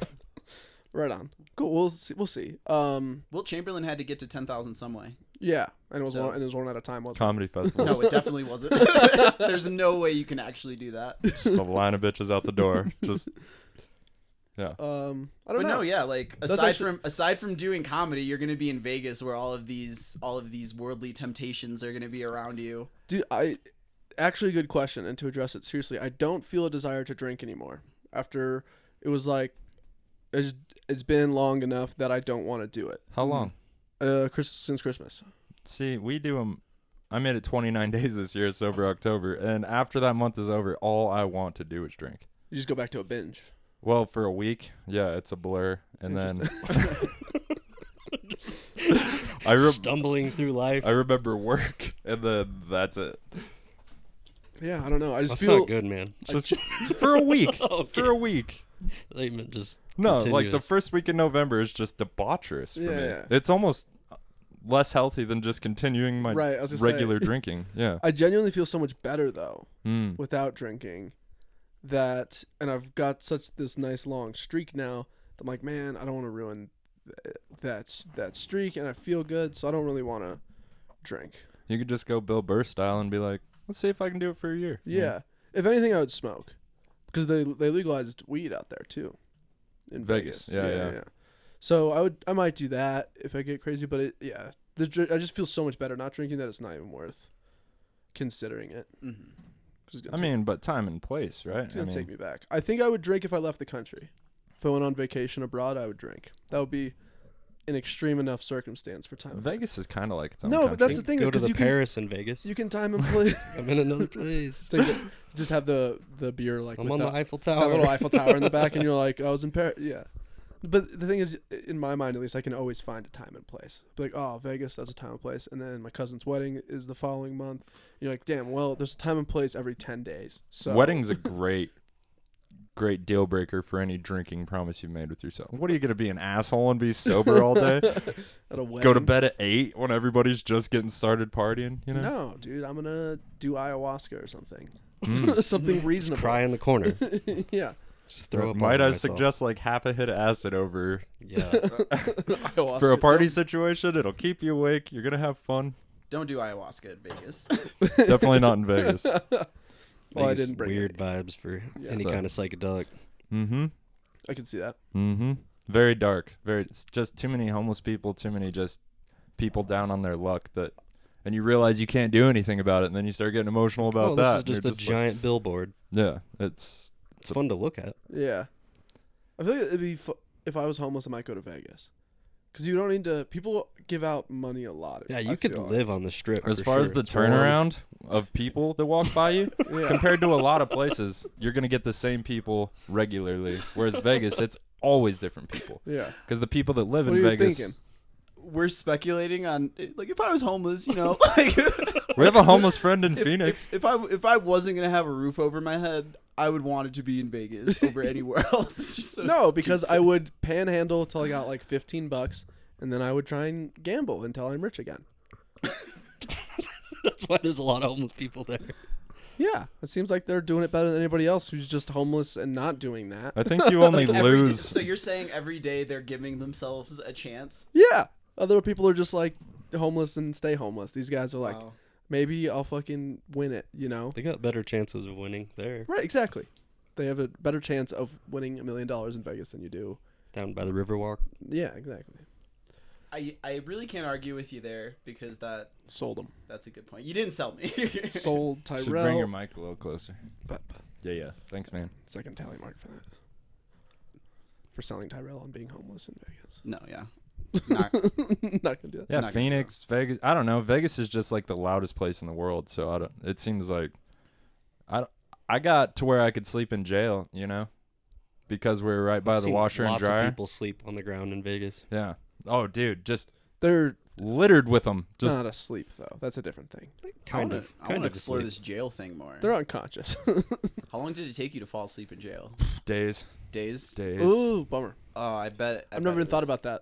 Right on. Cool. We'll see.
Wilt Chamberlain had to get to 10,000 some way.
Yeah, and it was
So-
one at a time. Wasn't
Comedy festival.
No, it definitely wasn't. There's no way you can actually do that.
Just a line of bitches out the door. Just, yeah.
it? I don't
But
know.
no, yeah, like
That's
aside from doing comedy, you're gonna be in Vegas where all of these worldly temptations are gonna be around you.
Dude, actually a good question, and to address it seriously, I don't feel a desire to drink anymore. After it was like, it's been long enough that I don't want to do it.
How long?
Since Christmas.
See, we do them. I made it 29 days this year, sober October. And after that month is over, all I want to do is drink.
You just go back to a binge.
Well, for a week, yeah, it's a blur. And then
Stumbling through life.
I remember work, and then that's it.
Yeah, I don't know. I just
That's
feel
not good, man.
Just for a week.
Okay.
For a week.
Layman just
No, like the
continuous.
first week in November is just debaucherous for me.
Yeah.
It's almost less healthy than just continuing my
Right, I was gonna
regular
say.
drinking. Yeah.
I genuinely feel so much better though
Mm.
without drinking. And I've got such this nice long streak now. I'm like, man, I don't want to ruin that streak, and I feel good, so I don't really want to drink.
You could just go Bill Burr style and be like, let's see if I can do it for a year.
Yeah. If anything, I would smoke, because they legalized weed out there too, in
Vegas.
Vegas. Yeah. So I might do that if I get crazy, but I just feel so much better not drinking that it's not even worth considering it.
I mean, but time and place, right?
It's gonna take me back. I think I would drink if I left the country. If I went on vacation abroad, I would drink. That would be an extreme enough circumstance for time.
Vegas is kind of like its own
No,
country.
but that's the thing.
Go to the
you
Paris and Vegas.
You can time and place.
I'm in another place.
Just have the beer like
I'm
with
on the Eiffel
that
Tower.
little Eiffel Tower in the back, and you're like, I was in Paris. Yeah. But the thing is, in my mind at least, I can always find a time and place. Be like, oh, Vegas, that's a time and place. And then my cousin's wedding is the following month. You're like, damn, well, there's a time and place every 10 days. So
Wedding's a great deal breaker for any drinking promise you made with yourself. What are you going to be, an asshole and be sober all day?
At a wedding.
Go to bed at 8 when everybody's just getting started partying, you know?
No, dude, I'm going to do ayahuasca or something.
Mm.
Something reasonable.
Cry in the corner.
Yeah.
Just throw up.
Might
all
I
over myself.
suggest like half a hit of acid over
Yeah.
Ayahuasca.
for a party situation? It'll keep you awake. You're going to have fun.
Don't do ayahuasca at Vegas.
Definitely not in Vegas.
Well, I
Vegas,
didn't bring
weird
it.
vibes for any
So-
kind of psychedelic.
Mm-hmm.
I can see that.
Mm-hmm. Very dark. It's just too many homeless people, too many just people down on their luck and you realize you can't do anything about it, and then you start getting emotional about
Oh,
that.
this is just a giant billboard.
Yeah, it's
It's fun to look at.
Yeah. I feel like it'd be if I was homeless, I might go to Vegas. Because you don't need to. People give out money a lot.
Yeah,
I
you could
feel
live on the strip.
as
for
far as
sure.
the
It's warm.
turnaround of people that walk by you
Yeah.
compared to a lot of places, you're gonna get the same people regularly. Whereas Vegas, it's always different people.
Yeah.
Because the people that live
What
in
are you
Vegas,
thinking?
We're speculating on like if I was homeless, you know, like
we have a homeless friend in
if,
Phoenix.
If I wasn't gonna have a roof over my head, I would want it to be in Vegas over anywhere else. It's just so
No, because
stupid.
I would panhandle till I got like $15, and then I would try and gamble until I'm rich again.
That's why there's a lot of homeless people there.
Yeah, it seems like they're doing it better than anybody else who's just homeless and not doing that.
I think you only
Every-
lose.
So you're saying every day they're giving themselves a chance?
Yeah, other people are just like homeless and stay homeless. These guys are like,
Wow.
maybe I'll fucking win it. You know?
They got better chances of winning there.
Right? Exactly. They have a better chance of winning $1 million in Vegas than you do.
Down by the Riverwalk.
Yeah, exactly.
I really can't argue with you there because
Sold them.
that's a good point. You didn't sell me.
Sold
Should bring your
Tyrell.
mic a little closer.
But
Yeah. Thanks, man.
second tally mark for that. For selling Tyrell and being homeless in Vegas.
No, yeah. Not,
Not gonna do that.
Yeah,
Not gonna
Phoenix, Vegas. I don't know. Vegas is just like the loudest place in the world. So it seems like I got to where I could sleep in jail, you know, because we're right by
I've
the
seen
washer and
lots
dryer.
of people sleep on the ground in Vegas.
Yeah. Oh, dude, just
They're
littered with them. Just
not asleep though. That's a different thing.
I want to explore
asleep.
this jail thing more.
They're unconscious.
How long did it take you to fall asleep in jail?
days.
Days?
Ooh, bummer.
Oh, I bet.
I've never even thought about that.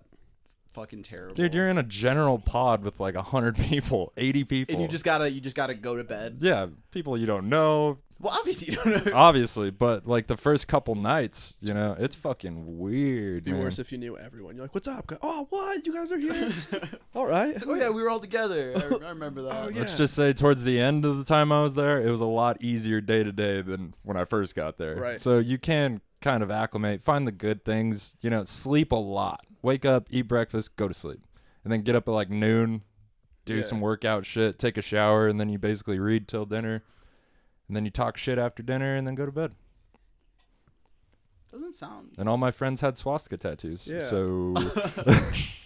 Fucking terrible.
Dude, you're in a general pod with like 100 people, 80 people.
and you just gotta go to bed.
yeah, people you don't know,
Well, obviously you don't know.
obviously, but like the first couple nights, you know, it's fucking weird.
It'd be
man.
worse if you knew everyone. You're like, "What's up? Oh, what? You guys are here? All right."
Oh yeah, we were all together. I remember that.
Oh, yeah.
Let's just say towards the end of the time I was there, it was a lot easier day to day than when I first got there.
Right.
So you can kind of acclimate, find the good things, you know, sleep a lot. Wake up, eat breakfast, go to sleep. And then get up at like noon, do
Yeah.
some workout shit, take a shower, and then you basically read till dinner. And then you talk shit after dinner and then go to bed.
Doesn't sound.
And all my friends had swastika tattoos.
Yeah.
So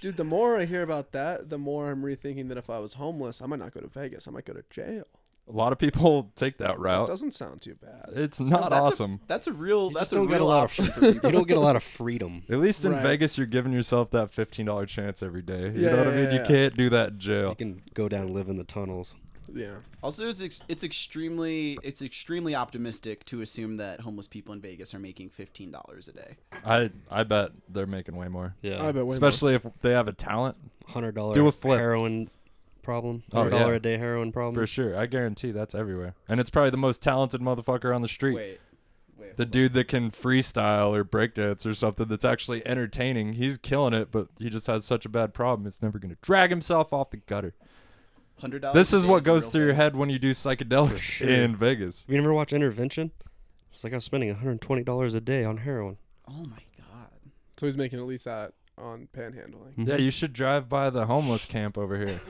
Dude, the more I hear about that, the more I'm rethinking that if I was homeless, I might not go to Vegas. I might go to jail.
a lot of people take that
That
route.
doesn't sound too bad.
It's not
That's
awesome.
That's a real.
You
That's
just
a
don't get a
real
lot
option
of
for people.
you don't get a lot of freedom.
At least in
Right.
Vegas, you're giving yourself that $15 chance every day. You
Yeah,
know what I
yeah,
mean? You
yeah.
can't do that in jail.
You can go down and live in the tunnels.
Yeah.
Also, it's extremely optimistic to assume that homeless people in Vegas are making $15 a day.
I bet they're making way more.
Yeah,
I bet way
Especially if they have a talent.
$100
Do a flip.
heroin problem.
Oh,
$100
yeah.
a day heroin problem.
For sure. I guarantee that's everywhere. And it's probably the most talented motherfucker on the street.
Wait.
The dude that can freestyle or breakdance or something that's actually entertaining. He's killing it, but he just has such a bad problem. It's never going to drag himself off the gutter.
$100.
This
a
is
day
what
a
goes
real
through your
thing.
head when you do psychedelics
For sure.
in Vegas.
Have you never watched Intervention? It's like I was spending $120 a day on heroin.
Oh my god.
So he's making at least that on panhandling.
Yeah, you should drive by the homeless camp over here.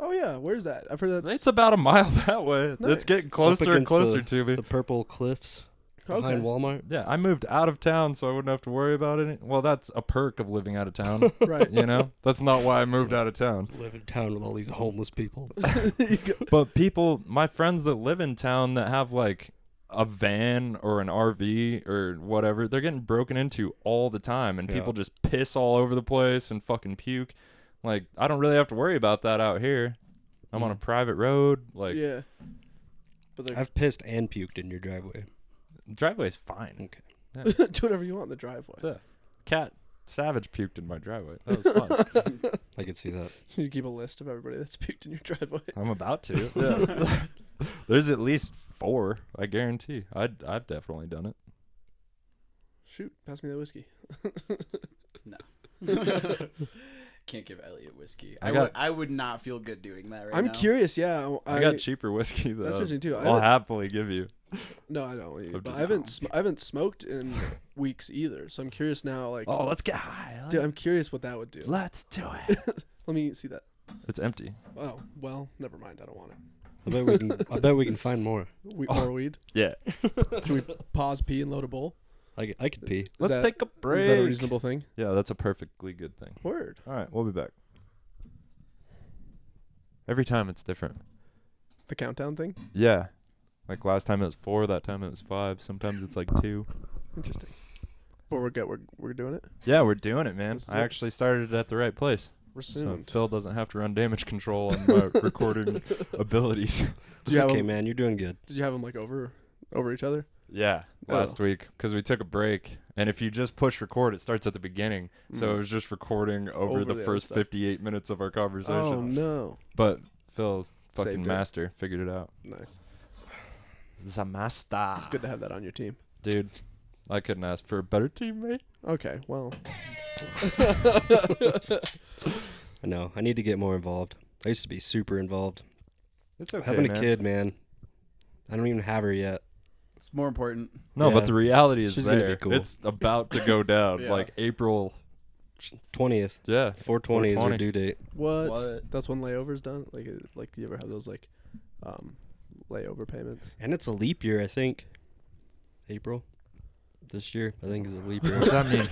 Oh yeah, where's that? I've heard that's
It's about a mile that way.
Nice.
It's getting
Up
closer and
against
closer to me.
The purple cliffs behind
okay.
Walmart.
Yeah, I moved out of town so I wouldn't have to worry about it. Well, that's a perk of living out of town.
Right.
You know? That's not why I moved out of town.
Live in town with all these homeless people.
But people, my friends that live in town that have like a van or an RV or whatever, they're getting broken into all the time, and people just piss all over the place and fucking puke. Like, I don't really have to worry about that out here. I'm on a private road. Like,
Yeah. But
I've pissed and puked in your driveway.
driveway's fine.
Okay.
do whatever you want in the driveway.
Yeah. Cat Savage puked in my driveway. That was fun.
I could see that.
You keep a list of everybody that's puked in your driveway.
I'm about to. Yeah. There's at least 4, I guarantee. I've definitely done it.
Shoot, pass me that whiskey.
Can't give Elliot whiskey.
I
I would not feel good doing that right
I'm
now.
curious, yeah.
I got cheaper whiskey though.
That's interesting too.
I'll happily give you.
No, I don't.
I'm
But
just
I haven't smoked in weeks either, so I'm curious now. Like,
Oh, let's get high.
dude, I'm curious what that would do.
Let's do it.
Let me see that.
It's empty.
Oh well, never mind. I don't want it.
I bet we can find more.
More weed.
Yeah.
Should we pause, pee, and load a bowl?
I could pee.
Let's
that-
take a break.
Is that a reasonable thing?
Yeah, that's a perfectly good thing.
Word.
All right, we'll be back. Every time it's different.
The countdown thing.
Yeah. Like last time it was 4, that time it was 5. Sometimes it's like 2.
Interesting. But we're good. We're doing it.
Yeah, we're doing it, man.
Let's
I
do it.
actually started it at the right place.
We're
So
soon.
Phil doesn't have to run damage control on my recording abilities.
It's
you have
okay,
them-
man. You're doing good.
Did you have them like over each other?
Yeah, last week because we took a break, and if you just push record, it starts at the beginning. So it was just recording over the
the other
first
stuff.
58 minutes of our conversation.
Oh no.
But Phil's fucking
Saved it.
master figured it out.
Nice.
The master.
It's good to have that on your team.
Dude. I couldn't ask for a better teammate.
Okay. Well.
I know. I need to get more involved. I used to be super involved.
It's okay,
Having
man.
a kid, man. I don't even have her yet.
It's more important.
No,
Yeah.
but the reality is
She's gonna be
there.
cool.
It's about to go down.
Yeah.
Like April.
20th.
Yeah.
420 is her
420.
due date.
What?
What?
That's when layover's done. Like do you ever have those like, layover payments?
And it's a leap year, I think. April. This year, I think, is a leap year.
What's that mean?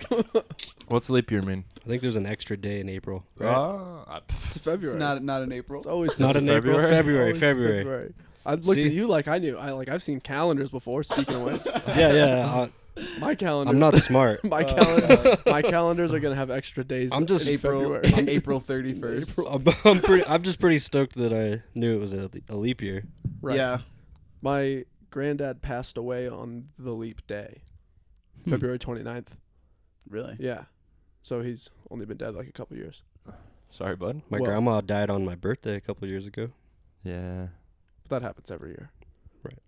What's leap year mean?
I think there's an extra day in April.
It's February.
It's not in April.
It's always
Not in April.
February?
February.
I looked
See?
at you like I knew. I've seen calendars before. Speaking of which,
Yeah.
my calendar.
I'm not smart.
My calendar. My calendars are gonna have extra days.
I'm just
in
April
February.
April 31st.
I'm just pretty stoked that I knew it was a leap year.
Right.
Yeah.
My granddad passed away on the leap day, February 29th.
Really?
Yeah. So he's only been dead like a couple years.
Sorry, bud.
My
Well-
grandma died on my birthday a couple years ago.
Yeah.
But that happens every year.
Right.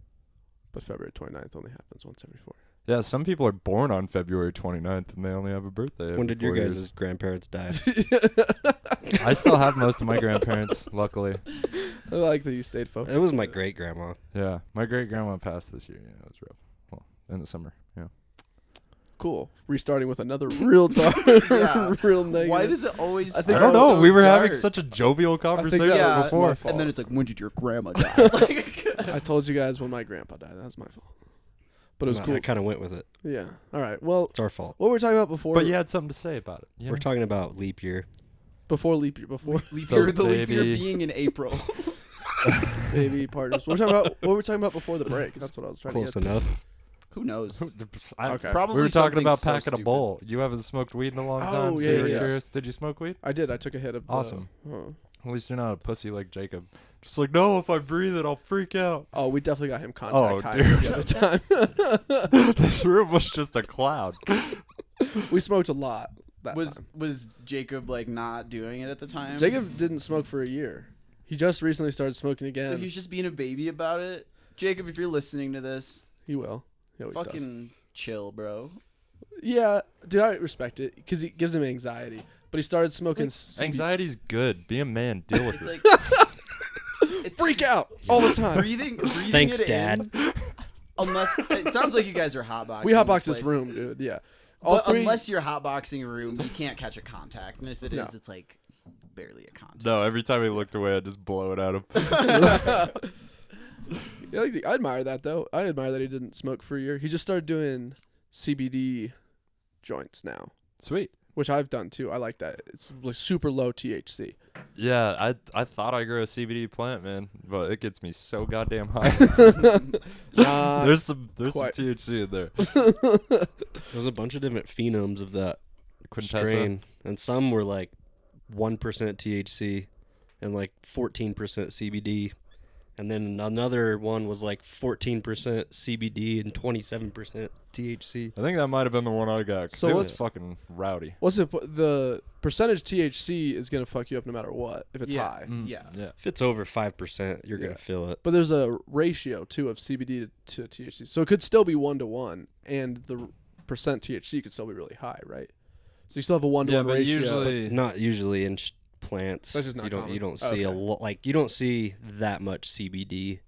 But February 29th only happens once every 4 years.
Yeah, some people are born on February 29th and they only have a birthday.
When
every
did your
4
guys'
years.
grandparents die?
I still have most of my grandparents, luckily.
I like that you stayed focused.
It was my great grandma.
Yeah, my great grandma passed this year. Yeah, it was rough. Well, in the summer. Yeah.
Cool. Restarting with another real dark,
Yeah.
real negative.
Why does it always?
I think
I don't
that's
know.
so
we were
dark?
having such a jovial conversation
that
was
before.
my fault.
And then it's like, when did your grandma die? Like,
I told you guys when my grandpa died. That's my fault. But it was
No,
cool.
I kind of went with it.
Yeah. All right. Well,
It's our fault.
what were we talking about before?
But you had something to say about it. Yeah.
We're talking about leap year.
Before leap year, before
leap
Phil's
year, the leap year
baby.
being in April.
baby partners. What were we talking about before the break? That's what I was trying
Close
to get.
enough.
Who knows?
Okay.
Probably
we were talking
something
about
so
packing a
stupid.
bowl. You haven't smoked weed in a long
Oh,
time, so
yeah,
you were
yeah.
curious. Did you smoke weed?
I did. I took a hit of.
Awesome.
Huh.
At least you're not a pussy like Jacob. Just like, no, if I breathe it, I'll freak out.
Oh, we definitely got him
Oh,
contact high
dude.
the other time.
This room was just a cloud.
We smoked a lot that
Was
time.
Jacob like not doing it at the time?
Jacob didn't smoke for a year. He just recently started smoking again.
So he's just being a baby about it. Jacob, if you're listening to this,
He will. He always does.
fucking chill, bro.
Yeah, dude, I respect it because it gives him anxiety. But he started smoking.
Anxiety's good. Be a man. Deal with
It's
it.
like it's
Freak out all the time.
breathing
Thanks,
it
Dad.
in. Unless it sounds like you guys are hotboxing.
We hotbox
this
this
place.
room, dude. Yeah. All
But
three.
unless you're hotboxing a room, you can't catch a contact, and if it is,
No.
it's like barely a contact.
No, every time he looked away, I'd just blow it at him.
Yeah, I admire that though. I admire that he didn't smoke for a year. He just started doing CBD joints now,
Sweet.
which I've done too. I like that. It's like super low THC.
Yeah, I thought I grew a CBD plant, man, but it gets me so goddamn high. There's some
quite.
THC in there.
There's a bunch of different phenoms of that
Quintessa.
strain, and some were like 1% THC and like 14% CBD, and then another one was like 14% CBD and 27% THC.
I think that might have been the one I got, 'cause
So
it
what's-
was fucking rowdy.
What's it? The percentage THC is gonna fuck you up no matter what if it's
Yeah.
high.
Yeah.
Yeah.
If it's over 5%, you're
Yeah.
gonna feel it.
But there's a ratio too of CBD to THC, so it could still be 1-to-1, and the percent THC could still be really high, right? So you still have a 1-to-1
but
ratio.
usually
Not usually in plants.
That's just not
you don't
common.
you don't
Oh,
see a
okay.
lot, like you don't see that much CBD.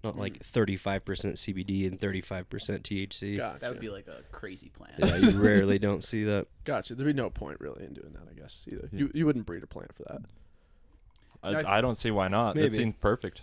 Not
Mm.
like 35% CBD and 35% THC.
Gotcha.
That would be like a crazy plan.
Yeah, you rarely don't see that.
Gotcha. There'd be no point really in doing that, I guess, either.
Yeah.
You wouldn't breed a plant for that.
I don't see why not. It
Maybe.
seems perfect.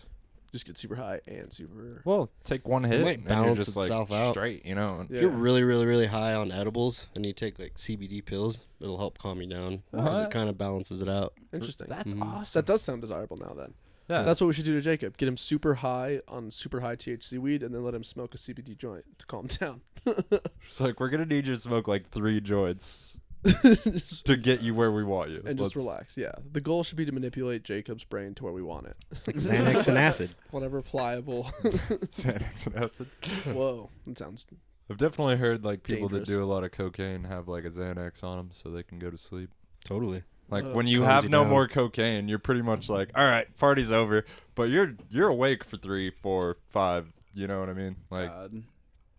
Just get super high and super.
Well, take one hit
might
and you're
balance
just like
itself out.
straight, you know.
Yeah.
If you're really, really, really high on edibles and you take like CBD pills, it'll help calm you down because
What?
it kind of balances it out.
Interesting.
That's
Mhm.
awesome.
That does sound desirable now. Then
Yeah.
that's what we should do to Jacob. Get him super high on super high THC weed, and then let him smoke a CBD joint to calm down.
It's like, we're going to need you to smoke like 3 joints
Just-
to get you where we want you.
and just
Let's-
relax. Yeah, the goal should be to manipulate Jacob's brain to where we want it.
It's like Xanax and acid.
Whatever pliable.
Xanax and acid.
Whoa, that sounds.
I've definitely heard like people
Dangerous.
that do a lot of cocaine have like a Xanax on them so they can go to sleep.
Totally.
Like
Oh.
when you
Calms
have
you
no
down.
more cocaine, you're pretty much like, all right, party's over, but you're awake for 3, 4, 5. You know what I mean? Like
God.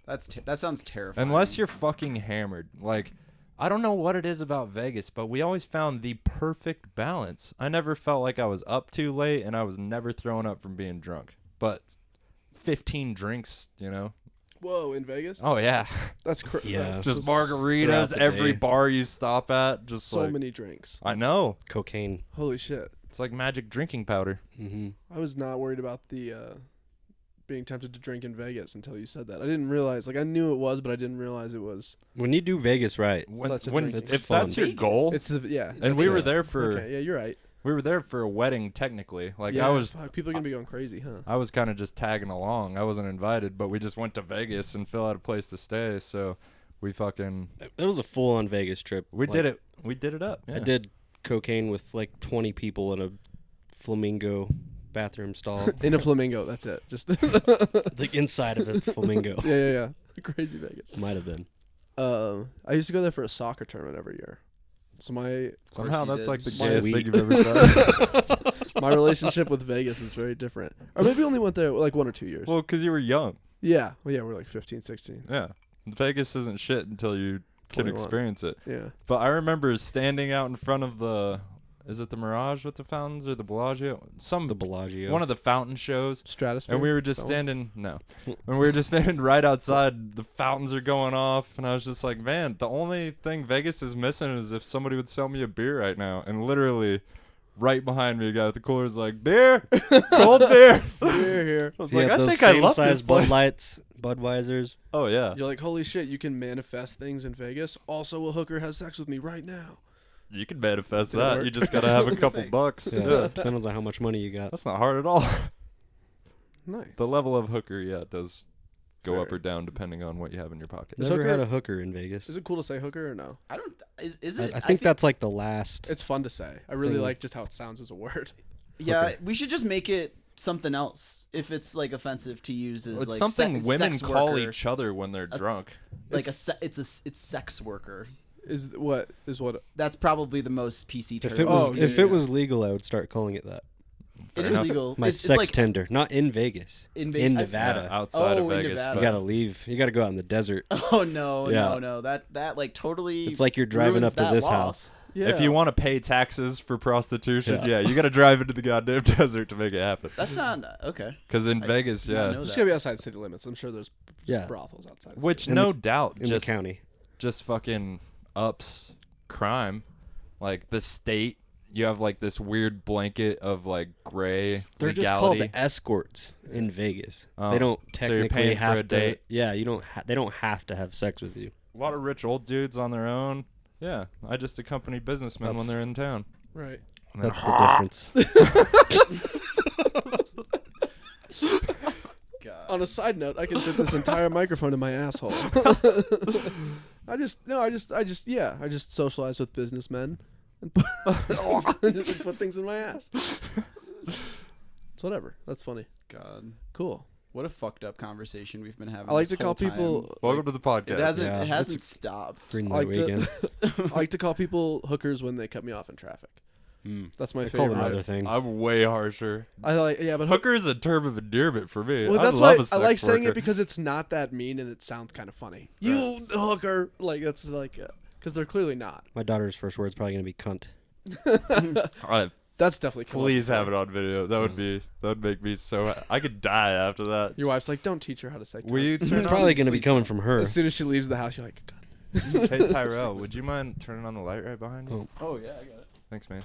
That sounds terrifying.
unless you're fucking hammered. Like I don't know what it is about Vegas, but we always found the perfect balance. I never felt like I was up too late, and I was never throwing up from being drunk. But 15 drinks, you know?
Whoa, in Vegas?
Oh yeah,
That's crazy.
Yeah.
just
throughout
margaritas
the
every
day.
bar you stop at. Just
So
like
many drinks.
I know,
Cocaine.
Holy shit.
it's like magic drinking powder.
Mm-hmm.
I was not worried about the being tempted to drink in Vegas until you said that. I didn't realize. Like I knew it was, but I didn't realize it was.
When you do Vegas right,
When,
Such a
when
drinking-
It's
if
fun.
that's your
Vegas.
goal,
It's the yeah.
and we were
Yes.
there for
Okay, yeah, you're right.
we were there for a wedding technically. Like
yeah,
I was
fuck, people are gonna be going crazy, huh?
I was kind of just tagging along. I wasn't invited, but we just went to Vegas and filled out a place to stay. So we fucking
it was a full-on Vegas trip.
we
Like,
did it. We did it up. Yeah.
I did cocaine with like 20 people in a flamingo bathroom stall.
In a flamingo, that's it. Just
Like inside of a flamingo.
yeah. Crazy Vegas.
Might have been.
I used to go there for a soccer tournament every year. So my
Somehow
you
that's
did.
like the
Sweet.
gayest thing you've ever said.
my relationship with Vegas is very different. Or maybe only went there like 1 or 2 years.
Well, because you were young.
yeah. Well, yeah, we're like 15, 16.
Yeah. Vegas isn't shit until you can
21.
experience it.
Yeah.
But I remember standing out in front of the, is it the Mirage with the fountains or the Bellagio?
The Bellagio.
One of the fountain shows.
Stratosphere.
And we were just
That one?
standing, no. And we were just standing right outside. The fountains are going off. And I was just like, man, the only thing Vegas is missing is if somebody would sell me a beer right now. And literally, right behind me, a guy with the cooler is like, beer! Cold beer!
Here, here.
I was
Yeah,
like, I
those
think I
same
love
size
this
Bud
place.
Lights, Budweisers.
Oh, yeah.
You're like, holy shit, you can manifest things in Vegas. Also, a hooker has sex with me right now.
You can manifest
Did it
that.
work?
You just got to have a couple
Sick.
bucks.
Yeah,
Yeah.
depends on how much money you got.
That's not hard at all.
Nice.
The level of hooker, yeah, it does go up
Fair.
or down depending on what you have in your pocket.
Is
Never
hooker-
had a hooker in Vegas.
Is it cool to say hooker or no?
I don't. Is
I,
it?
I think that's like the last.
It's fun to say. I really
Thing.
like just how it sounds as a word.
Yeah,
hooker.
we should just make it something else if it's like offensive to use as
It's
like
something women
sex
call
worker.
each other when they're drunk.
Like
It's-
it's sex worker.
Is what?
That's probably the most PC term.
If it was
Oh,
if
yeah.
it was legal, I would start calling it that.
it
Fair
is
enough.
legal.
My
it's
sex
like
tender, not in Vegas.
In
In
Ve- I-
Nevada.
Yeah, outside
Oh,
of
in
Vegas.
Nevada.
but-
You gotta leave. You gotta go out in the desert.
Oh no,
Yeah.
no. That like totally.
It's like you're driving
ruins
up to
that
this
law.
house.
Yeah.
If you want to pay taxes for prostitution,
Yeah.
yeah, you got to drive into the goddamn desert to make it happen.
That's not okay.
Because in
I
Vegas,
did not
yeah,
know
just
that.
gotta be outside city limits. I'm sure there's just
Yeah.
brothels outside.
which
In
no
the-
doubt
In
just
the county.
just fucking ups crime. Like the state, you have like this weird blanket of like gray
They're
legality.
just called escorts in Vegas. They don't
so you're
technically
paying for
have
a
to.
date?
Yeah, you don't. They don't have to have sex with you.
A lot of rich old dudes on their own. Yeah, I just accompany businessmen when they're in town.
Right.
And then,
That's the difference.
God.
On a side note, I can fit this entire microphone in my asshole. I just socialize with businessmen and put things in my ass. It's whatever. That's funny.
God.
Cool.
What a fucked up conversation we've been having.
I like
this
to call
whole time.
people.
welcome to the podcast.
It hasn't.
Yeah,
It hasn't stopped.
Green
I
light
like to,
weekend.
I like to call people hookers when they cut me off in traffic. That's my
I call them
favorite.
other things.
I'm way harsher.
I like, yeah, but
Hooker is a term of endearment for me.
well,
I
that's
love
why
a sex
I like saying
worker.
it because it's not that mean and it sounds kind of funny. You hooker, like that's like, because they're clearly not.
My daughter's first word's probably gonna be cunt.
All right,
That's definitely cool.
please have it on video. That would make me so. I could die after that.
Your wife's like, don't teach her how to say.
Will
cunt."
you turn
It's
on-
probably gonna be
please
coming
don't.
from her.
As soon as she leaves the house, you're like, God.
Hey Tyrell, would you mind turning on the light right behind you?
Oh.
Oh yeah, I got it.
Thanks, man.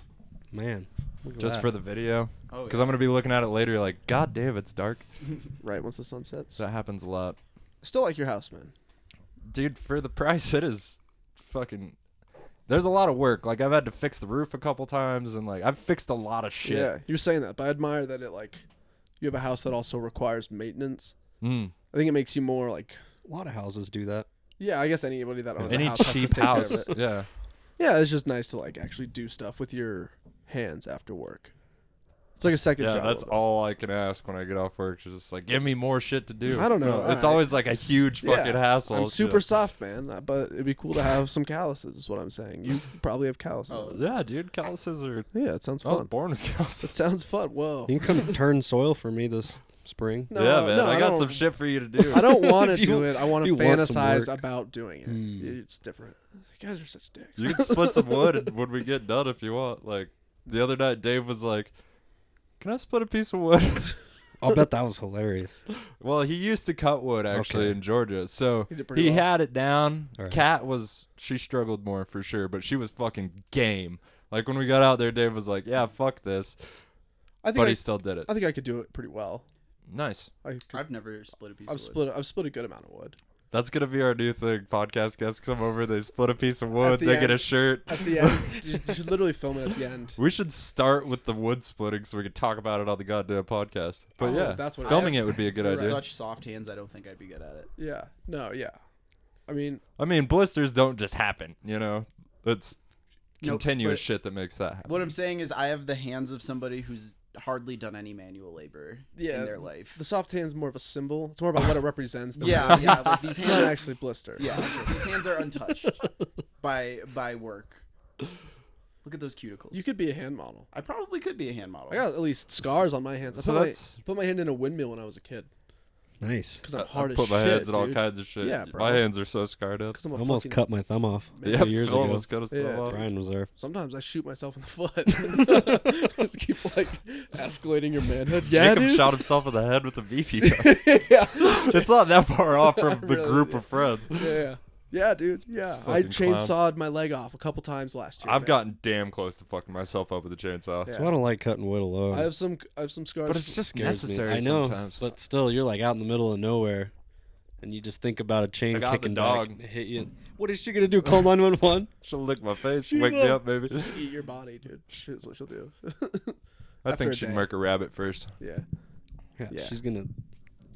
Man, look at
Just
that.
for the video,
Oh
because I'm gonna be looking at it later. Like, God damn, it's dark.
Right once the sun sets.
So that happens a lot,
Still like your house, man.
dude. For the price, it is fucking. There's a lot of work. Like I've had to fix the roof a couple times, and like I've fixed a lot of shit.
Yeah, you're saying that, but I admire that it like you have a house that also requires maintenance.
Mm.
I think it makes you more like.
a lot of houses do that.
Yeah, I guess anybody that owns
Any
a house has to
cheap
take care
house,
of it.
yeah.
Yeah, it's just nice to like actually do stuff with your hands after work. It's like a second
Yeah,
job.
that's all I can ask when I get off work. Just like, give me more shit to do.
I don't know.
It's
I-
always like a huge fucking
Yeah,
hassle.
I'm
It's
super
just-
soft, man, but it'd be cool to have some calluses. Is what I'm saying. You probably have calluses.
Oh,
Yeah, dude, calluses are.
Yeah, it sounds
I was
fun.
born with calluses.
It sounds fun. Whoa.
You can come turn soil for me this spring.
No,
yeah, man,
no,
I got
don't-
some shit for you to do.
I don't want to
If you-
do it. I want to
if you want some
fantasize
work.
about doing it.
Hmm.
It's different. You guys are such dicks.
You can split some wood when we get done if you want. Like the other night, Dave was like, "Can I split a piece of wood?"
I'll bet that was hilarious.
Well, he used to cut wood actually
Okay.
in Georgia, so
He did pretty
he
well.
had it down.
All right.
Kat she struggled more for sure, but she was fucking game. Like when we got out there, Dave was like, "Yeah, fuck this,"
I think
but
I,
he still did it.
I think I could do it pretty well.
Nice.
I've never split a piece
I've
of wood.
split a good amount of wood.
That's gonna be our new thing. Podcast guests come over, they split a piece of wood,
the
they get a
end-
shirt.
At the end, you should literally film it at the end.
We should start with the wood splitting so we can talk about it on the goddamn podcast. But
Oh,
yeah,
that's what
filming it would be a good
Right.
idea.
Such soft hands, I don't think I'd be good at it.
Yeah. No. Yeah. I mean,
I mean, blisters don't just happen, you know? It's
Nope,
continuous
but-
shit that makes that happen.
What I'm saying is, I have the hands of somebody who's hardly done any manual labor
Yeah,
in their life.
the soft hand's more of a symbol. It's more about what it represents. Than
Yeah, yeah. Like these
It's not
hands.
actually blister.
Yeah, these hands are untouched by work. Look at those cuticles.
You could be a hand model.
I probably could be a hand model.
I got at least scars on my hands. I
So
put, my,
that's-
put my hand in a windmill when I was a kid
Nice.
because I'm
I
hard as
put
shit.
my hands in all
dude.
kinds of shit.
Yeah, bro.
My hands are so scarred up.
Because I'm a
Almost
fucking.
cut my thumb off a
Yeah,
few years
Phil
ago.
almost cut us
Yeah.
off.
Brian was there.
Sometimes I shoot myself in the foot. Just keep like escalating your manhood. Yeah,
Jacob
dude.
shot himself in the head with a BB gun.
yeah.
It's not that far off from the
Really,
group
yeah.
of friends.
Yeah. Yeah, dude. Yeah. I
fucking clown.
chainsawed my leg off a couple times last year.
I've
man.
gotten damn close to fucking myself up with a chainsaw.
Yeah.
So I don't like cutting wood alone.
I have some scars.
But it's just
Scares me.
necessary
I know,
sometimes.
but still, you're like out in the middle of nowhere, and you just think about a chain
I got the
kicking
dog.
back and hit you. What is she gonna do? Call 911?
She'll lick my face,
She
wake me
will.
up, maybe.
eat your body, dude. Shit's what she'll do.
I
After
think
a
she'd
day.
murk a rabbit first.
Yeah.
Yeah,
Yeah.
she's gonna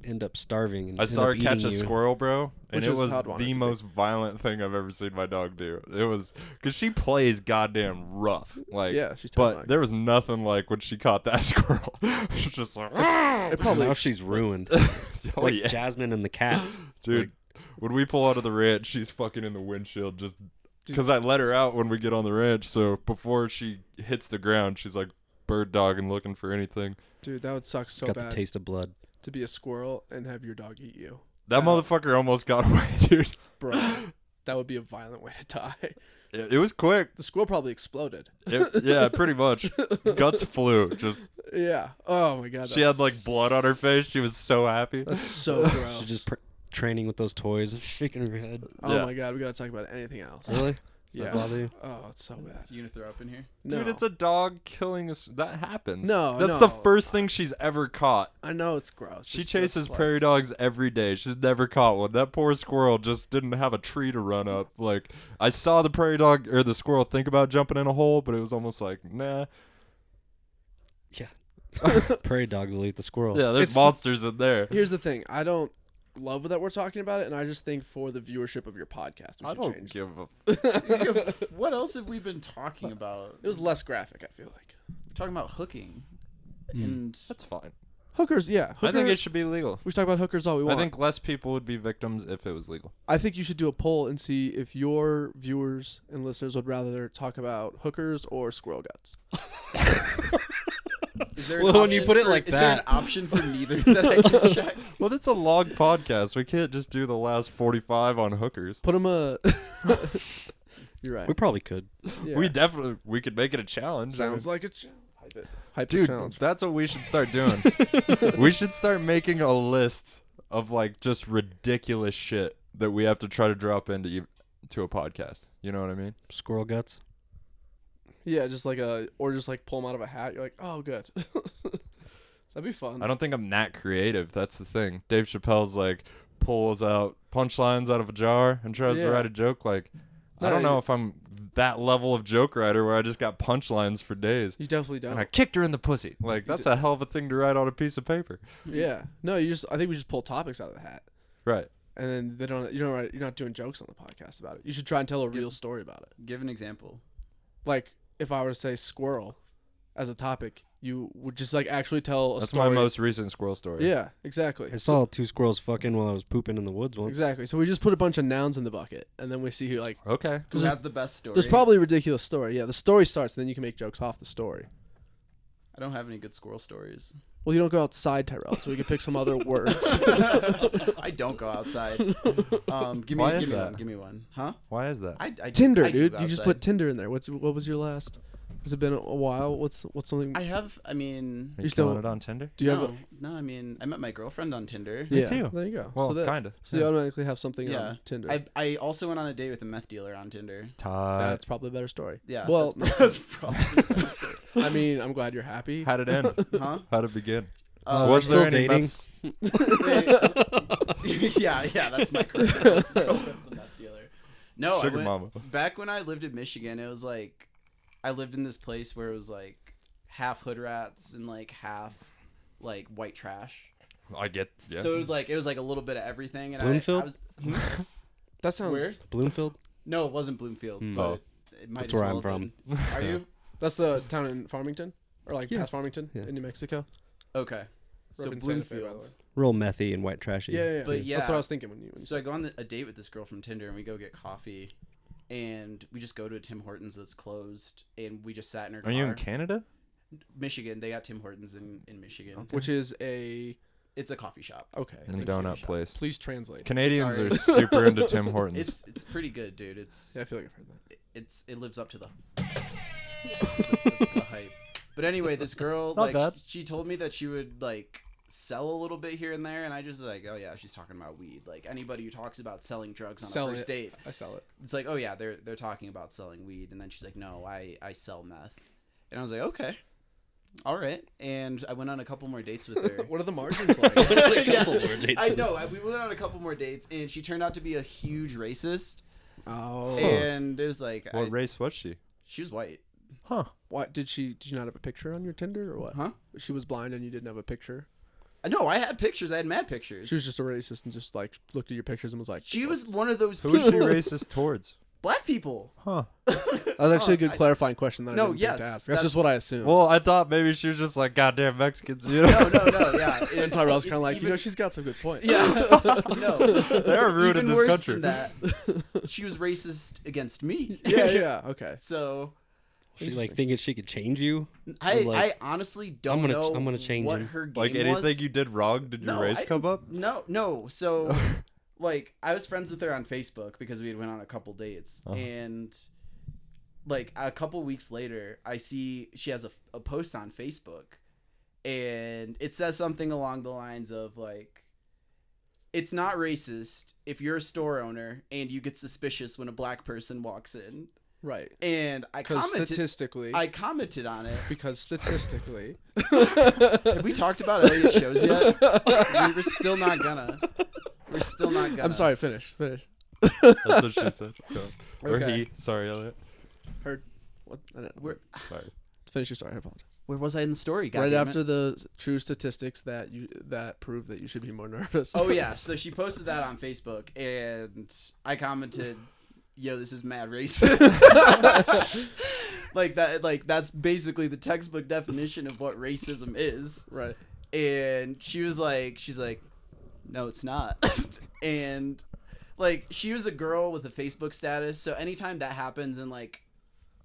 end up starving. And
I
end
saw her
up
catch
eating
a
you.
squirrel, bro, and
Which
it
is
was
how I'd want it
the
to be.
most violent thing I've ever seen my dog do. It was because she plays goddamn rough, like.
Yeah, she's
But
terrifying.
there was nothing like when she caught that squirrel. She's just like,
It probably
Now she's ruined.
oh
like
yeah,
Jasmine and the cats.
dude. When we pull out of the ranch, she's fucking in the windshield just because I let her out when we get on the ranch. So before she hits the ground, she's like bird dogging, looking for anything.
Dude, that would suck so
Got
bad
the taste of blood.
to be a squirrel and have your dog eat you.
That motherfucker almost got away, dude.
Bro, that would be a violent way to die.
It was quick.
The squirrel probably exploded.
Yeah, pretty much. Guts flew. Just
Yeah. Oh my god.
she had like blood on her face. She was so happy.
That's so gross.
She just training with those toys, shaking her head.
Oh
Yeah.
my god, we gotta talk about anything else.
Really?
Yeah.
That bother you?
Oh, it's so bad.
You gonna throw up in here?
No,
Dude, it's a dog killing us. That happens.
No,
That's
no.
the first thing she's ever caught.
I know it's gross.
She
It's
chases
just like-
prairie dogs every day. She's never caught one. That poor squirrel just didn't have a tree to run up. Like, I saw the prairie dog or the squirrel think about jumping in a hole, but it was almost like, nah.
Prairie dogs will eat the squirrel.
Yeah, there's
It's-
monsters in there.
Here's the thing. I don't love that we're talking about it, and I just think for the viewership of your podcast, we
I
should
don't
change.
give a.
What else have we been talking about?
It was less graphic, I feel like.
We're talking about hooking, and
That's fine.
Hookers, yeah.
I think it should be legal.
We should talk about hookers all we
I
want.
think less people would be victims if it was legal.
I think you should do a poll and see if your viewers and listeners would rather talk about hookers or squirrel guts.
is there an
Well, when you
option
put it
for-
like
is there an
that-
option for neither that I can check?
Well, that's a long podcast. We can't just do the last 45 on hookers.
Put them a. You're right.
We probably could.
Yeah.
We could make it a challenge.
Sounds like a hype it. Hype the
Dude,
challenge.
that's what we should start doing. We should start making a list of like just ridiculous shit that we have to try to drop into to a podcast. You know what I mean?
Squirrel guts.
Yeah, just like just like pull them out of a hat. You're like, oh, good. That'd be fun.
I don't think I'm that creative. That's the thing. Dave Chappelle's like pulls out punchlines out of a jar and tries to
Yeah.
write a joke. Like, I
No,
don't know
you-
if I'm that level of joke writer where I just got punchlines for days.
You definitely don't.
And I kicked her in the pussy. Like, that's a hell of a thing to write on a piece of paper.
Yeah. No, I think we just pull topics out of the hat.
Right.
And then you're not doing jokes on the podcast about it. You should try and tell a real story about it.
Give an example.
Like if I were to say squirrel as a topic, you would just like actually tell a
That's
story.
my most recent squirrel story.
Yeah, exactly.
I saw two squirrels fucking while I was pooping in the woods once.
Exactly. So we just put a bunch of nouns in the bucket, and then we see who like.
Okay.
Who has the best story?
There's probably a ridiculous story. Yeah, the story starts, and then you can make jokes off the story.
I don't have any good squirrel stories.
Well, you don't go outside, Tyrell, so we can pick some other words.
I don't go outside. Give
Why
me,
is
give me
that?
one. Give me one. Huh?
Why is that?
I
Tinder,
I do
dude.
go
You just
outside.
put Tinder in there. What was your last? Has it been a while? What's something?
I have. I mean,
Are
you
you
still-
killing it on Tinder?
Do you
no,
have?
no. I mean, I met my girlfriend on Tinder.
Yeah,
too.
there you go.
Well,
so
kind of.
So you automatically have something
Yeah.
on Tinder.
I also went on a date with a meth dealer on Tinder.
That's probably a better story.
Yeah.
Well,
that's probably the better story.
I mean, I'm glad you're happy.
How'd it end?
Huh?
How'd it begin?
Uh,
Was
still
there any
dating?
meths-
yeah, that's my girlfriend's the meth dealer. No,
Sugar
I went,
mama.
back when I lived in Michigan, it was like I lived in this place where it was like half hood rats and like half like white trash.
I get. Yeah.
So it was like a little bit of everything. And
Bloomfield?
I was
That sounds.
Where?
Bloomfield?
no, it wasn't Bloomfield,
Hmm.
but
Oh.
it might
That's
as
where
well
I'm
have been. Are you
That's the town in Farmington, or like
Yeah.
past Farmington
Yeah.
in New Mexico.
okay? So
Rep in Santa Fe, by the way.
Bloomfield.
Real methy and white trashy.
Yeah.
But yeah,
That's what I was thinking when you.
So I go on a date with this girl from Tinder, and we go get coffee, and we just go to a Tim Hortons that's closed, and we just sat in her car.
Are you in Canada?
Michigan? They got Tim Hortons in Michigan.
Which is a
It's a coffee shop.
okay.
In
It's a
donut
coffee shop.
place.
Please translate.
Canadians
Sorry.
are super into Tim Hortons.
It's pretty good, dude. It's
Yeah, I feel like I've heard that.
it lives up to the hype. But anyway, this girl
Not bad.
she told me that she would like sell a little bit here and there, and I just like, oh yeah, she's talking about weed. Like anybody who talks about selling drugs on
Sell
a first
it.
date,
I sell it.
it's like, oh yeah, they're talking about selling weed. And then she's like, no, I sell meth. And I was like, okay, all right. And I went on a couple more dates with her.
What are the margins like?
Yeah,
Couple more dates.
I know. We went on a couple more dates, and she turned out to be a huge racist.
Oh.
And it was like,
What race was she?
she was white.
Huh.
What did you not have a picture on your Tinder or what?
Huh?
She was blind and you didn't have a picture.
No, I had pictures. I had mad pictures.
She was just a racist and just like looked at your pictures and was like.
She was one of those
Who
people.
was she racist towards?
Black people.
Huh.
That was actually a good clarifying question that I
No,
didn't think
yes,
to ask.
that's-
That's just what I assumed.
Well, I thought maybe she was just like goddamn Mexicans. You know?
No, yeah.
and Tyrell's kind of
it's
like,
even-
she's got some good points.
Yeah. No.
They're ruining
Even
this
worse
country.
than that, she was racist against me.
Yeah. Okay.
So
She like thinking she could change you.
I
Like,
honestly don't
I'm
know
gonna change
what
him.
her game
Like anything
was.
you did wrong, did your
No,
race
I
come up?
No. So, like, I was friends with her on Facebook because we had went on a couple dates,
Uh-huh.
and like a couple weeks later, I see she has a post on Facebook, and it says something along the lines of like, it's not racist if you're a store owner and you get suspicious when a black person walks in.
Right.
And I commented on it.
Because statistically.
Have we talked about Elliot shows yet? We're still not gonna.
I'm sorry, finish.
That's what she said. Go. Or
Okay.
he. Sorry, Elliot.
Heard. What?
Sorry.
Finish your story. I apologize.
Where was I in the story?
Right after the true statistics that prove that you should be more nervous.
Oh yeah, so she posted that on Facebook, and I commented, "Yo, this is mad racist." Like that. Like that's basically the textbook definition of what racism is.
Right.
And she's like, "No, it's not." And like she was a girl with a Facebook status, so anytime that happens and like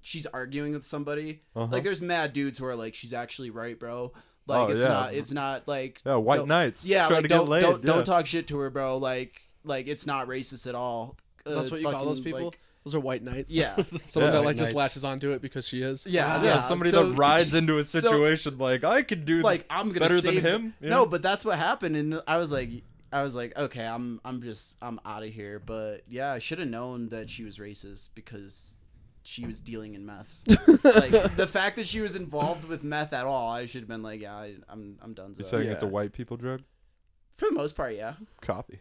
she's arguing with somebody, like there's mad dudes who are like, she's actually right, bro. Like it's not like
white knights.
Yeah,
trying
like
to get laid.
don't talk shit to her, bro. Like it's not racist at all.
That's what you call those people?
Like,
those are white knights.
yeah.
Someone that
White
like just
knights.
latches onto it because she is.
Yeah.
Somebody
So-
that rides into a situation like I could do
like I'm gonna
better than
save
him.
it. No, but that's what happened, and I was like, okay, I'm out of here. But yeah, I should have known that she was racist because she was dealing in meth. Like the fact that she was involved with meth at all, I should have been like, yeah, I'm done.
You're saying
Yeah.
it's a white people drug?
For the most part, yeah.
Copy.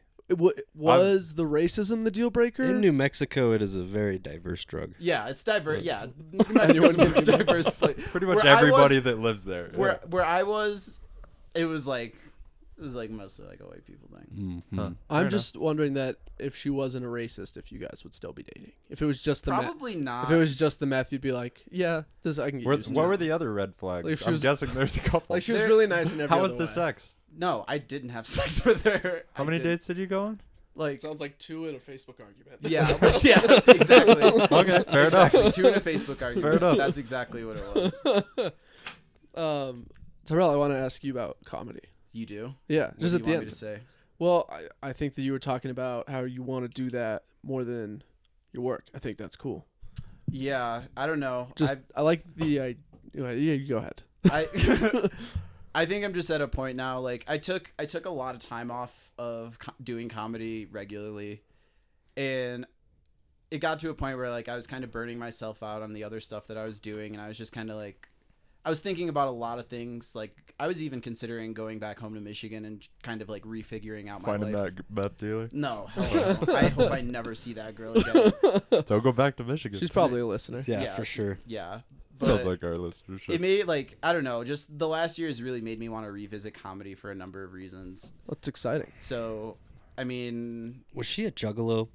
Was the racism the deal breaker?
In New Mexico, it is a very diverse drug.
Yeah, it's diverse. Yeah, New Mexico's a very diverse place.
Pretty much
Where I
everybody
was-
that lives there.
Where I was, it was like mostly like a white people thing.
Mm-hmm.
Huh.
I'm
Fair
just wondering that if she wasn't a racist, if you guys would still be dating. If it was just the
Probably not.
if it was just the meth, you'd be like, yeah, this I can get used to.
What were the other red flags?
Like, if she
I'm
was-
guessing there's a couple.
Like she was
There-
really nice in every
How
other
was the
way.
sex?
No, I didn't have sex with her.
How many dates did you go on?
Like,
Sounds like 2 in a Facebook argument.
yeah, yeah, exactly.
Okay, fair
Exactly.
enough.
2 in a Facebook argument.
Fair enough.
That's exactly what it was.
Tyrell, I want to ask you about comedy.
You do?
Yeah,
What
just
do
at
you
the
want
end.
me to say?
Well, I think that you were talking about how you want to do that more than your work. I think that's cool.
Yeah, I don't know.
Just I like the yeah, you go ahead.
I think I'm just at a point now. Like I took a lot of time off of doing comedy regularly, and it got to a point where like I was kind of burning myself out on the other stuff that I was doing, and I was just kind of like, I was thinking about a lot of things. Like I was even considering going back home to Michigan and kind of like refiguring out my
Finding
life.
that meth dealer.
No, hell no. I hope I never see that girl again.
Don't go back to Michigan.
She's probably a listener.
Yeah, for sure.
Yeah.
Sounds
But
like our listenership.
it made like I don't know. Just the last year has really made me want to revisit comedy for a number of reasons.
That's exciting.
So, I mean,
Was she a juggalo?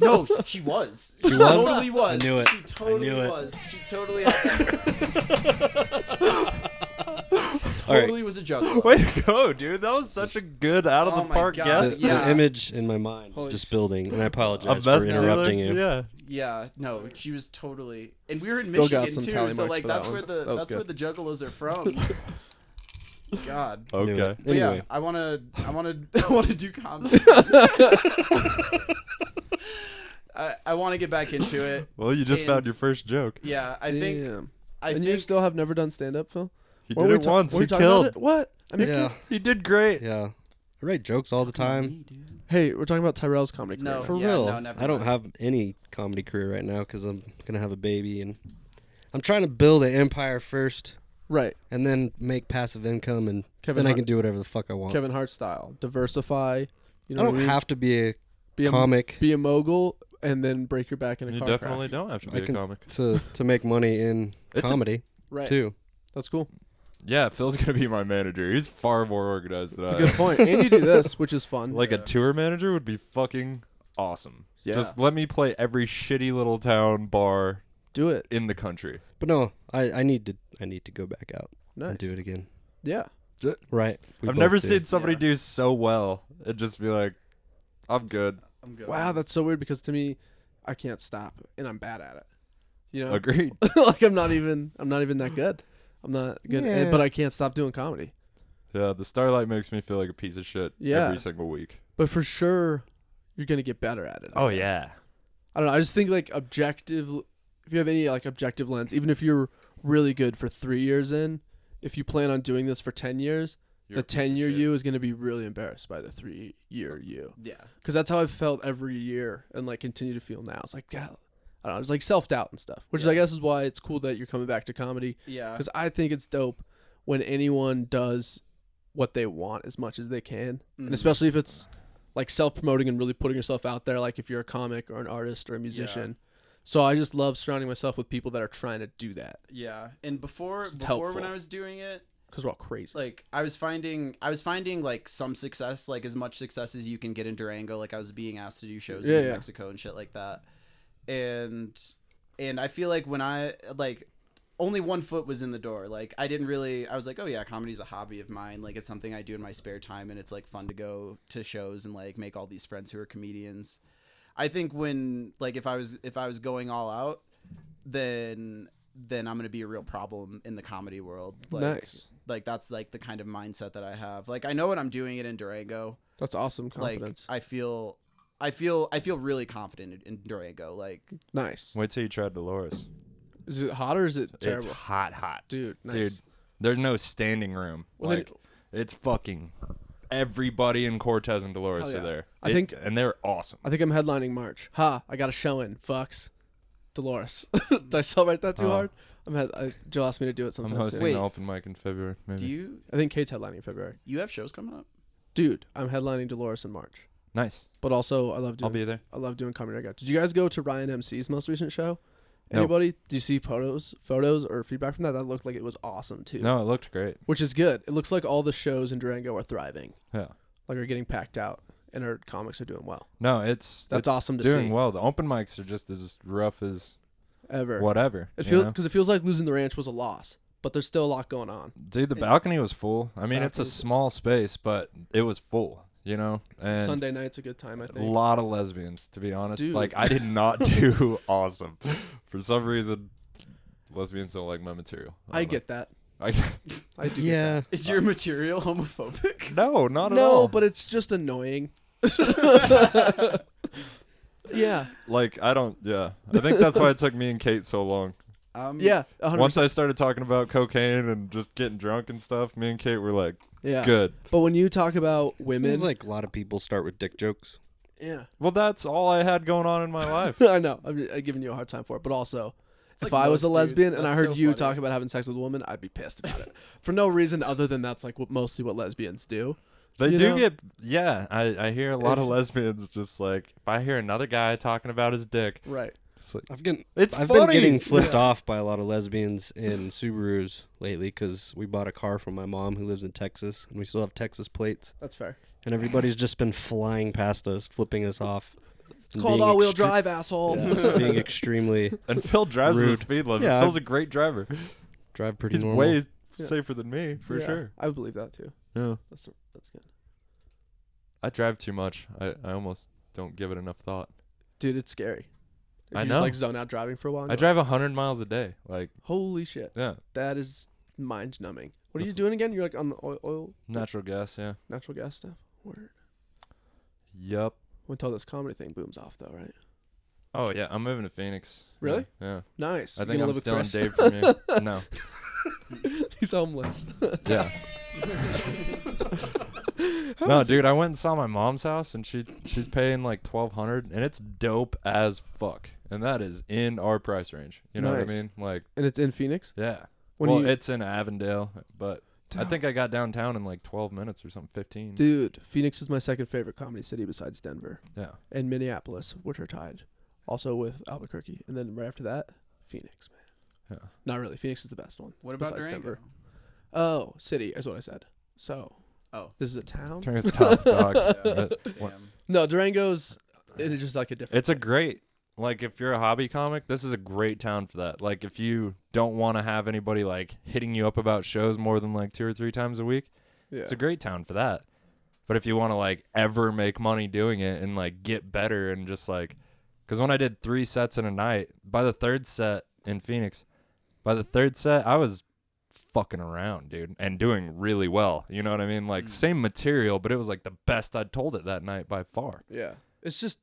no, she was. She
was?
totally was.
I knew it.
She totally
I knew it.
was. She totally.
All right.
Totally was a juggalo.
Way to go, dude. That was such a good out of
Oh
the
my
park
God.
guess.
Yeah.
The image in my mind
Holy
is just
sh-
building, and I
A
apologize
meth
for interrupting
dealer?
you.
Yeah.
Yeah, no, she was totally. And we were in
Phil got
Michigan
some
too,
tally
so
marks
like
for that
that's
one.
where the
That was
that's where
good.
the juggalos are from. God.
Knew
Okay.
it.
But yeah,
Anyway,
I wanna do comedy. I want to get back into it.
Well, you just
And-
found your first joke.
Yeah, I
Damn.
think. I
And you
think.
still have never done stand up, Phil?
He
What
did
were
it
we ta-
once.
were we
He
talking about
killed.
it? What? I missed
yeah,
it.
He did great.
yeah. I write jokes all the time.
Hey, we're talking about Tyrell's comedy career.
No.
For
Yeah,
real.
no, never
I don't
mind.
have any comedy career right now because I'm gonna have a baby, and I'm trying to build an empire first,
Right.
and then make passive income, and
Kevin
then I
Hart-
can do whatever the fuck I want.
Kevin Hart style. Diversify. You know
I
what
don't
I mean?
have to be a
be a
comic
Be a mogul and then break your back in a
You
car
definitely
crash.
don't have to
I
be a
can-
comic.
to make money in
It's a-
comedy
Right.
too.
That's cool.
Yeah, Phil's gonna be my manager. He's far more organized than
That's a
I am.
good point. And you do this, which is fun.
Like a tour manager would be fucking awesome.
Yeah.
Just let me play every shitty little town bar
Do it.
in the country.
But no, I need to go back out
Nice.
and do it again.
Yeah.
Right. We
I've
both
never
do.
seen somebody
Yeah.
do so well and just be like, I'm good.
I'm good.
Wow, that's so weird because to me, I can't stop and I'm bad at it. You know,
Agreed.
like I'm not even that good. I'm not good,
Yeah.
but I can't stop doing comedy.
Yeah, the Starlight makes me feel like a piece of shit
Yeah.
every single week.
But for sure, you're gonna get better at it. I guess. I don't know. I just think like objective. If you have any like objective lens, even if you're really good for 3 years in, if you plan on doing this for 10 years, the 10-year you is going to be really embarrassed by the 3-year you.
Yeah.
Because that's how I've felt every year and like continue to feel now. It's like, God, I don't know. It's like self-doubt and stuff, which is, I guess, is why it's cool that you're coming back to comedy.
Yeah.
Because I think it's dope when anyone does what they want as much as they can. And especially if it's like self-promoting and really putting yourself out there, like if you're a comic or an artist or a musician. So I just love surrounding myself with people that are trying to do that.
Yeah. And before
helpful.
when I was doing it,
because we're all crazy.
like I was finding like some success, like as much success as you can get in Durango. Like I was being asked to do shows in Mexico and shit like that. And I feel like when I like only one foot was in the door. Like I was like, oh yeah, comedy's a hobby of mine. Like it's something I do in my spare time and it's like fun to go to shows and like make all these friends who are comedians. I think when like if I was going all out, then I'm gonna be a real problem in the comedy world. Like,
nice.
Like that's like the kind of mindset that I have. Like I know what I'm doing it in Durango.
That's awesome confidence.
Like I feel really confident in Durango. Like
nice.
Wait till you try Dolores.
Is it hot or is it terrible?
It's hot.
Dude, nice.
Dude, there's no standing room. It's fucking everybody in Cortez and Dolores are there. And they're awesome.
I think I'm headlining March. I got a show in. Fucks. Dolores. Did I celebrate that too hard? Jill asked me to do it sometime
I'm hosting
soon.
an open mic in February. Maybe.
I think Kate's headlining in February.
You have shows coming up?
Dude, I'm headlining Dolores in March.
Nice.
But also, I'll be there. I love doing comedy. Did you guys go to Ryan MC's most recent show? Anybody?
No.
Do you see photos or feedback from that? That looked like it was awesome too.
No, it looked great.
Which is good. It looks like all the shows in Durango are thriving.
Yeah.
Like are getting packed out and our comics are doing well.
No, that's
awesome to see.
Doing well. The open mics are just as rough as
ever.
Whatever.
It feels like losing the Ranch was a loss, but there's still a lot going on.
Dude, the balcony was full. I mean, it's a small space, but it was full. You know, and
Sunday night's a good time. I think
a lot of lesbians. To be honest,
dude.
Like I did not do awesome. For some reason, lesbians don't like my material.
I get that. I do.
Yeah.
Get that.
Is your material homophobic?
No, not at all.
No, but it's just annoying. Yeah.
Like I don't. Yeah, I think that's why it took me and Kate so long.
Yeah. 100%.
Once I started talking about cocaine and just getting drunk and stuff, me and Kate were like,
yeah,
good.
But when you talk about women,
seems like a lot of people start with dick jokes.
Yeah.
Well, that's all I had going on in my life.
I know. I'm giving you a hard time for it, but also, if I was a lesbian and I heard you talk about having sex with a woman, I'd be pissed about it for no reason other than that's like mostly what lesbians do.
They do get, yeah. I hear a lot of lesbians just like, if I hear another guy talking about his dick,
right.
Like,
I've been
funny.
getting flipped off by a lot of lesbians in Subarus lately because we bought a car from my mom who lives in Texas, and we still have Texas plates.
That's fair.
And everybody's just been flying past us, flipping us off.
It's called all-wheel drive, asshole.
Yeah, being extremely
and Phil drives
rude.
the speed limit.
Yeah,
Phil's a great driver.
Drive pretty
He's
normal.
way safer than me, for sure.
I would believe that, too.
Yeah.
That's good.
I drive too much. I almost don't give it enough thought.
Dude, it's scary. If
I
you
know.
just like zone out driving for a while.
I drive 100 miles a day. Like,
holy shit.
yeah.
That is mind numbing. What are you doing again? You're like on the oil
Natural gas, yeah.
natural gas stuff. Word.
Yup.
Until this comedy thing booms off, though, right?
Oh, yeah. I'm moving to Phoenix.
Really?
Yeah.
Nice.
I
You
think
gonna
I'm
live with
stealing
Chris?
Dave from you. No.
He's homeless.
Yeah. No, dude, I went and saw my mom's house, and she's paying like $1,200, and it's dope as fuck. And that is in our price range. You know what I mean? Like,
And it's in Phoenix?
yeah.
When
It's in Avondale, but I think I got downtown in like 12 minutes or something, 15.
Dude, Phoenix is my second favorite comedy city besides Denver.
Yeah.
And Minneapolis, which are tied. Also with Albuquerque. And then right after that, Phoenix, man.
Yeah.
Not really. Phoenix is the best one.
What about
besides
Durango?
Denver. Oh, city is what I said. So.
Oh.
This is a town?
Durango's tough, dog.
Damn.
No, Durango's it's just like a different.
It's a great, like, if you're a hobby comic, this is a great town for that. Like, if you don't want to have anybody, like, hitting you up about shows more than, like, 2 or 3 times a week, it's a great town for that. But if you want to, like, ever make money doing it and, like, get better and just, like, because when I did 3 sets in a night, by the 3rd set in Phoenix, I was fucking around, dude, and doing really well. You know what I mean? Like, same material, but it was, like, the best I'd told it that night by far.
Yeah. It's just,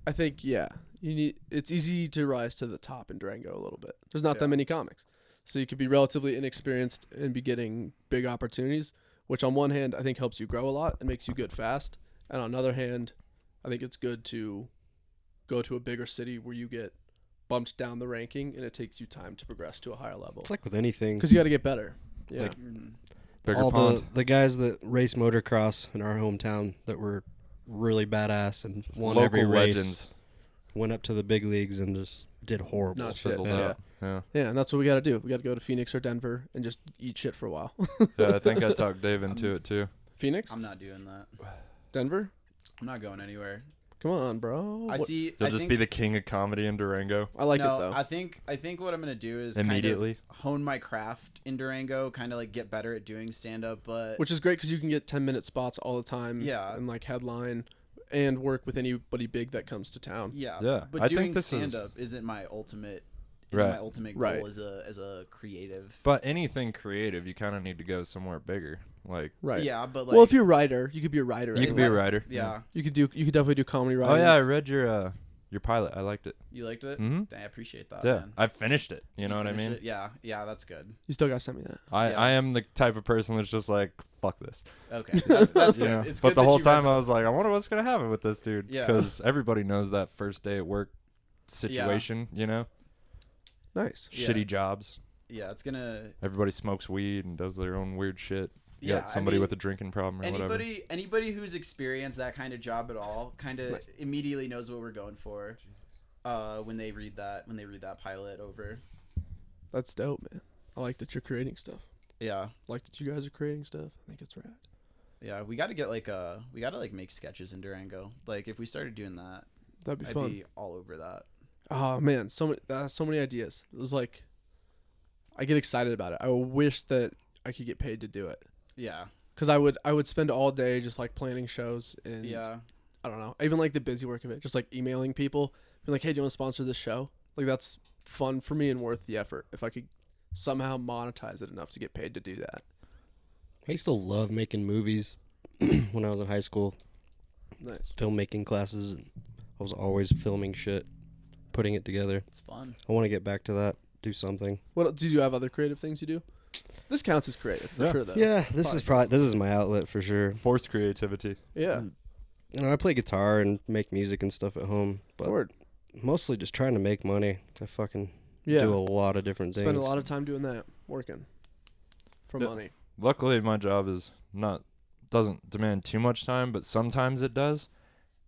I think, it's easy to rise to the top in Durango a little bit. There's not that many comics. So you could be relatively inexperienced and be getting big opportunities. which on one hand I think helps you grow a lot and makes you good fast, and on the other hand, I think it's good to go to a bigger city where you get bumped down the ranking and it takes you time to progress to a higher level.
It's like with anything.
Because you got to get better. Yeah.
Like,
Bigger
all
pond.
the guys that race motocross in our hometown that were really badass and won
Local
every race,
legends.
went up to the big leagues and just did horrible.
Not shit.
Fizzled
Yeah.
out. Yeah.
Yeah, and that's what we got to do. We got to go to Phoenix or Denver and just eat shit for a while.
Yeah, I think I talked Dave into it too.
Phoenix?
I'm not doing that.
Denver?
I'm not going anywhere.
Come on, bro.
I
What-
see.
You'll
I
just
think,
be the king of comedy in Durango
I like
no,
it though.
I think what I'm gonna do is
immediately.
kind of hone my craft in Durango, kind of like get better at doing stand up. But
Which is great because you can get 10-minute spots all the time.
Yeah.
And like headline and work with anybody big that comes to town.
yeah,
Yeah,
But
I think
doing
this is-
stand up isn't my ultimate.
Right.
My ultimate goal
Right.
as a creative.
But anything creative, you kind of need to go somewhere bigger. Like,
Right.
Yeah, but like.
Well, if you're a writer, you could be a writer.
you could be a writer.
Yeah.
You could definitely do comedy writing.
Oh yeah, I read your pilot. I liked it.
You liked it?
Mhm.
I appreciate that.
Yeah,
Man.
I finished it. You know what I
finished
mean?
it? Yeah, yeah, that's good.
You still gotta send me that.
I
Yeah.
I am the type of person that's just like, fuck this.
Okay, that's
You
good.
know?
It's
But
good
the
that
whole
you read
time
that.
I was like, I wonder what's gonna happen with this dude.
Yeah.
Because everybody knows that first day at work situation. You know,
Nice.
Yeah.
shitty jobs.
Yeah, it's gonna.
Everybody smokes weed and does their own weird shit. You
Yeah,
got
I
somebody
mean,
with a drinking problem or whatever.
Anybody who's experienced that kind of job at all kind of
Nice.
immediately knows what we're going for when they read that pilot over.
That's dope, man. I like that you're creating stuff.
Yeah,
I like that you guys are creating stuff. I think it's rad.
yeah, we got to get we got to make sketches in Durango. Like if we started doing that,
That'd be
I'd
fun.
be all over that.
Oh man, so many ideas. It was like, I get excited about it. I wish that I could get paid to do it.
Yeah,
Cause I would spend all day just like planning shows and
yeah,
I don't know. I even like the busy work of it, just like emailing people, being like, hey, do you want to sponsor this show? Like that's fun for me and worth the effort. If I could somehow monetize it enough to get paid to do that.
I used to love making movies when I was in high school,
Nice.
filmmaking classes. And I was always filming shit, putting it together.
it's fun.
I want to get back to that, do something.
What do you have other creative things you do? This counts as creative for
Yeah.
sure though.
Yeah, this is my outlet for sure.
Forced creativity.
Yeah.
You know, I play guitar and make music and stuff at home, but
Word.
mostly just trying to make money. I fucking
Yeah.
do a lot of different things.
Spend a lot of time doing that, working for
Yeah.
money.
Luckily, my job doesn't demand too much time, but sometimes it does.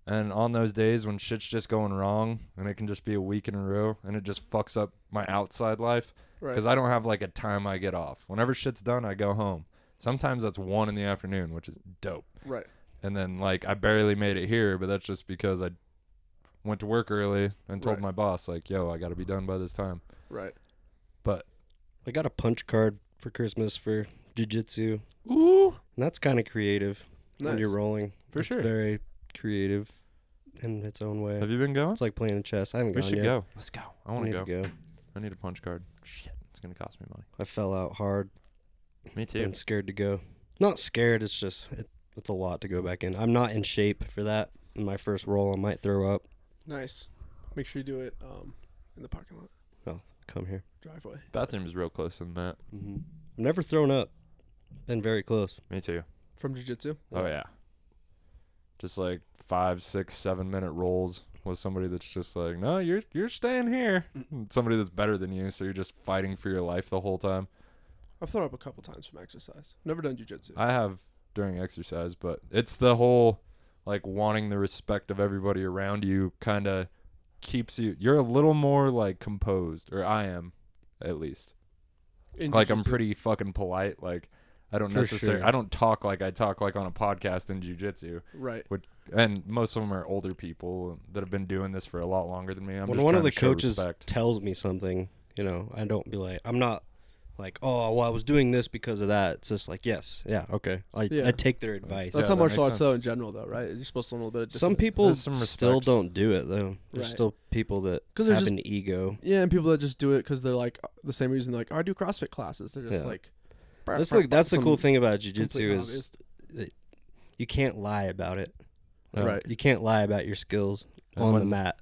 And on those days when shit's just going wrong, and it can just be a week in a row, and it just fucks up my outside life,
Right.
because I don't have like a time I get off. Whenever shit's done, I go home. Sometimes that's 1 in the afternoon, which is dope.
Right.
And then like I barely made it here, but that's just because I went to work early and told
Right.
my boss like, "Yo, I got to be done by this time."
Right.
But
I got a punch card for Christmas for jiu-jitsu.
ooh,
And that's kind of creative when
Nice.
you're rolling.
For
It's
sure.
very creative in its own way.
have you been going?
It's like playing chess. I haven't
We
gone
should
yet.
go. Let's go. I want
need
to go.
go.
I need a punch card. Shit, it's gonna cost me money.
I fell out hard
Me too.
and scared to go. Not scared. It's just it's a lot to go back in. I'm not in shape for that. In my first roll, I might throw up.
Nice. Make sure you do it in the parking lot,
Come here.
driveway.
Bathroom is real close than that.
Mm-hmm. I've never thrown up. Been very close.
Me too.
From jiu-jitsu?
Oh yeah. Just like 5, 6, 7 minute rolls with somebody that's just like, no, you're staying here. Somebody that's better than you, so you're just fighting for your life the whole time.
I've thrown up a couple times from exercise. Never done jiu-jitsu.
I have during exercise, but it's the whole like wanting the respect of everybody around you kind of keeps you're a little more like composed, or I am at least.
In
Like I'm
jiu-jitsu.
pretty fucking polite. Like I don't
For
necessarily
sure.
I don't talk like I talk like on a podcast in jiu-jitsu.
Right.
And most of them are older people that have been doing this for a lot longer than me. I'm
When
just
one of
trying
the
to show
coaches
respect.
tells me something, you know, I don't be like, I'm not like, oh, well, I was doing this because of that. It's just like, yes, yeah, okay.
Yeah.
I take their advice.
That's
Yeah,
how
that
martial
makes
arts
sense.
though in general though, right? You're supposed to know a little bit of
Some
discipline.
people
There's some
still
respect.
don't do it though. There's
Right.
still people that
'Cause
have
there's
an ego.
Yeah, and people that just do it because they're like the same reason. Like, oh, I do CrossFit classes. They're just
Yeah.
like.
That's the
some
cool thing about
complete
jiu-jitsu is
hobbyist.
you can't lie about it.
Right.
You can't lie about your skills
And
on the
when-
mat.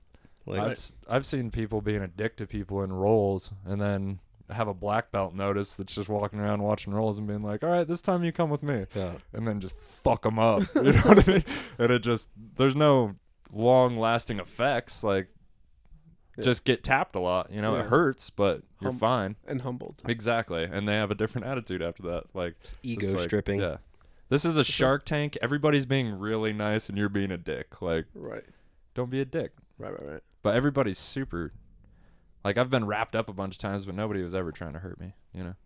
Like,
I've seen people being a dick to people in roles, and then have a black belt notice that's just walking around watching rolls and being like, all right, this time you come with me.
Yeah.
And then just fuck them up. You know what I mean? And it just, there's no long lasting effects. Like, just get tapped a lot. You know, it hurts, but you're fine.
And humbled.
Exactly. And they have a different attitude after that. Like,
Ego stripping.
Yeah. This is a Shark Tank. Everybody's being really nice and you're being a dick. Like,
Right.
don't be a dick.
Right.
But everybody's super. Like, I've been wrapped up a bunch of times, but nobody was ever trying to hurt me, you know?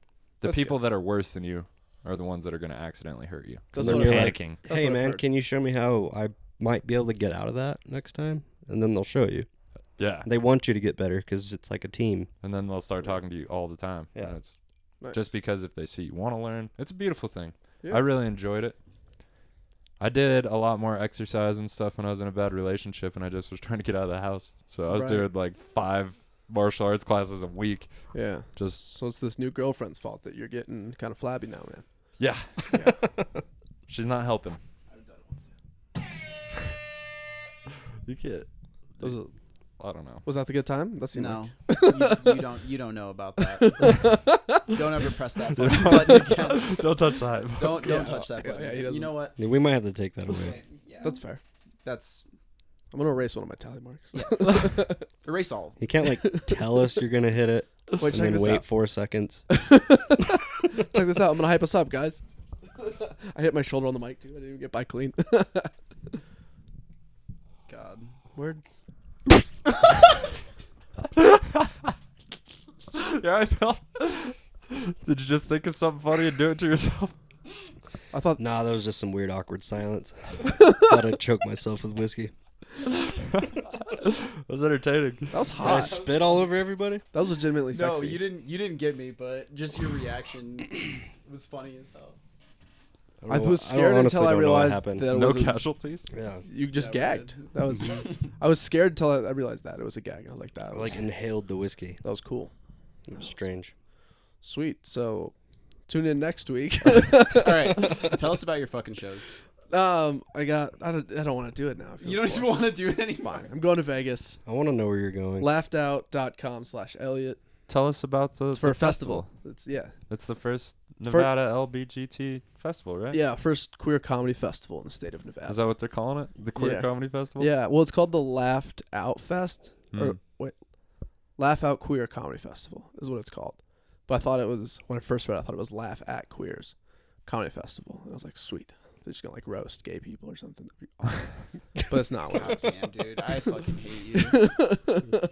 The
That's
people that are worse than you are the ones that are going to accidentally hurt you.
That's
And
what
then
I've
you're
heard.
Panicking.
Hey, man, can you show me how I might be able to get out of that next time? And then they'll show you.
Yeah.
They want you to get better because it's like a team.
And then they'll start talking to you all the time.
Yeah.
And it's
Nice.
just because if they see you want to learn, it's a beautiful thing.
Yeah.
I really enjoyed it. I did a lot more exercise and stuff when I was in a bad relationship, and I just was trying to get out of the house. So I was
Right.
doing like 5 martial arts classes a week.
Yeah.
Just-
so it's this new girlfriend's fault that you're getting kind of flabby now, man.
Yeah. She's not helping. You can't.
Was,
I don't know.
was that the good time? That seemed
No,
like
you don't know about that. Don't ever press that button again.
Don't touch that.
Don't
Yeah.
touch that
Yeah,
button.
yeah, he
you
doesn't.
know what?
Yeah, we might have to take that away.
Yeah,
that's fair.
that's
I'm gonna erase one of my tally marks.
erase all.
You can't like tell us you're gonna hit it
Wait,
and
check
then
this
wait
out.
4 seconds.
Check this out. I'm gonna hype us up, guys. I hit my shoulder on the mic too. I didn't even get by clean.
God.
Word.
Yeah, I felt. Did you just think of something funny and do it to yourself?
I thought.
Nah, that was just some weird awkward silence. Thought I'd choke myself with whiskey.
That was entertaining.
That was
Did I
hot.
spit all over everybody?
That was legitimately
No,
sexy.
you didn't get me, but just your reaction was funny as hell.
I was scared until I realized that it
No
was
casualties.
Yeah,
you just
Yeah, we
gagged.
did.
That was. I was scared until I realized that it was a gag. I was like, that
I
was,
like inhaled the whiskey.
that was cool.
It was strange.
Sweet. So, tune in next week.
All right, tell us about your fucking shows.
I don't want to do it now. It feels
You don't even
forced.
want to do it
It's
anymore.
fine. I'm going to Vegas.
I want to know where you're going.
Laughedout.com/Elliot.
Tell us about the.
It's for
the
a festival. It's
It's the first Nevada LBGT festival, right?
yeah, first queer comedy festival in the state of Nevada.
Is that what they're calling it? The Queer
Yeah.
Comedy Festival?
Yeah, well, it's called the Laughed Out Fest. Or
Hmm.
wait, Laugh Out Queer Comedy Festival is what it's called. But I thought it was, when I first read it, I thought it was Laugh at Queers Comedy Festival. And I was like, sweet. They're just gonna like roast gay people or something. That'd be awesome. But it's not what it is.
Damn, dude, I fucking hate you.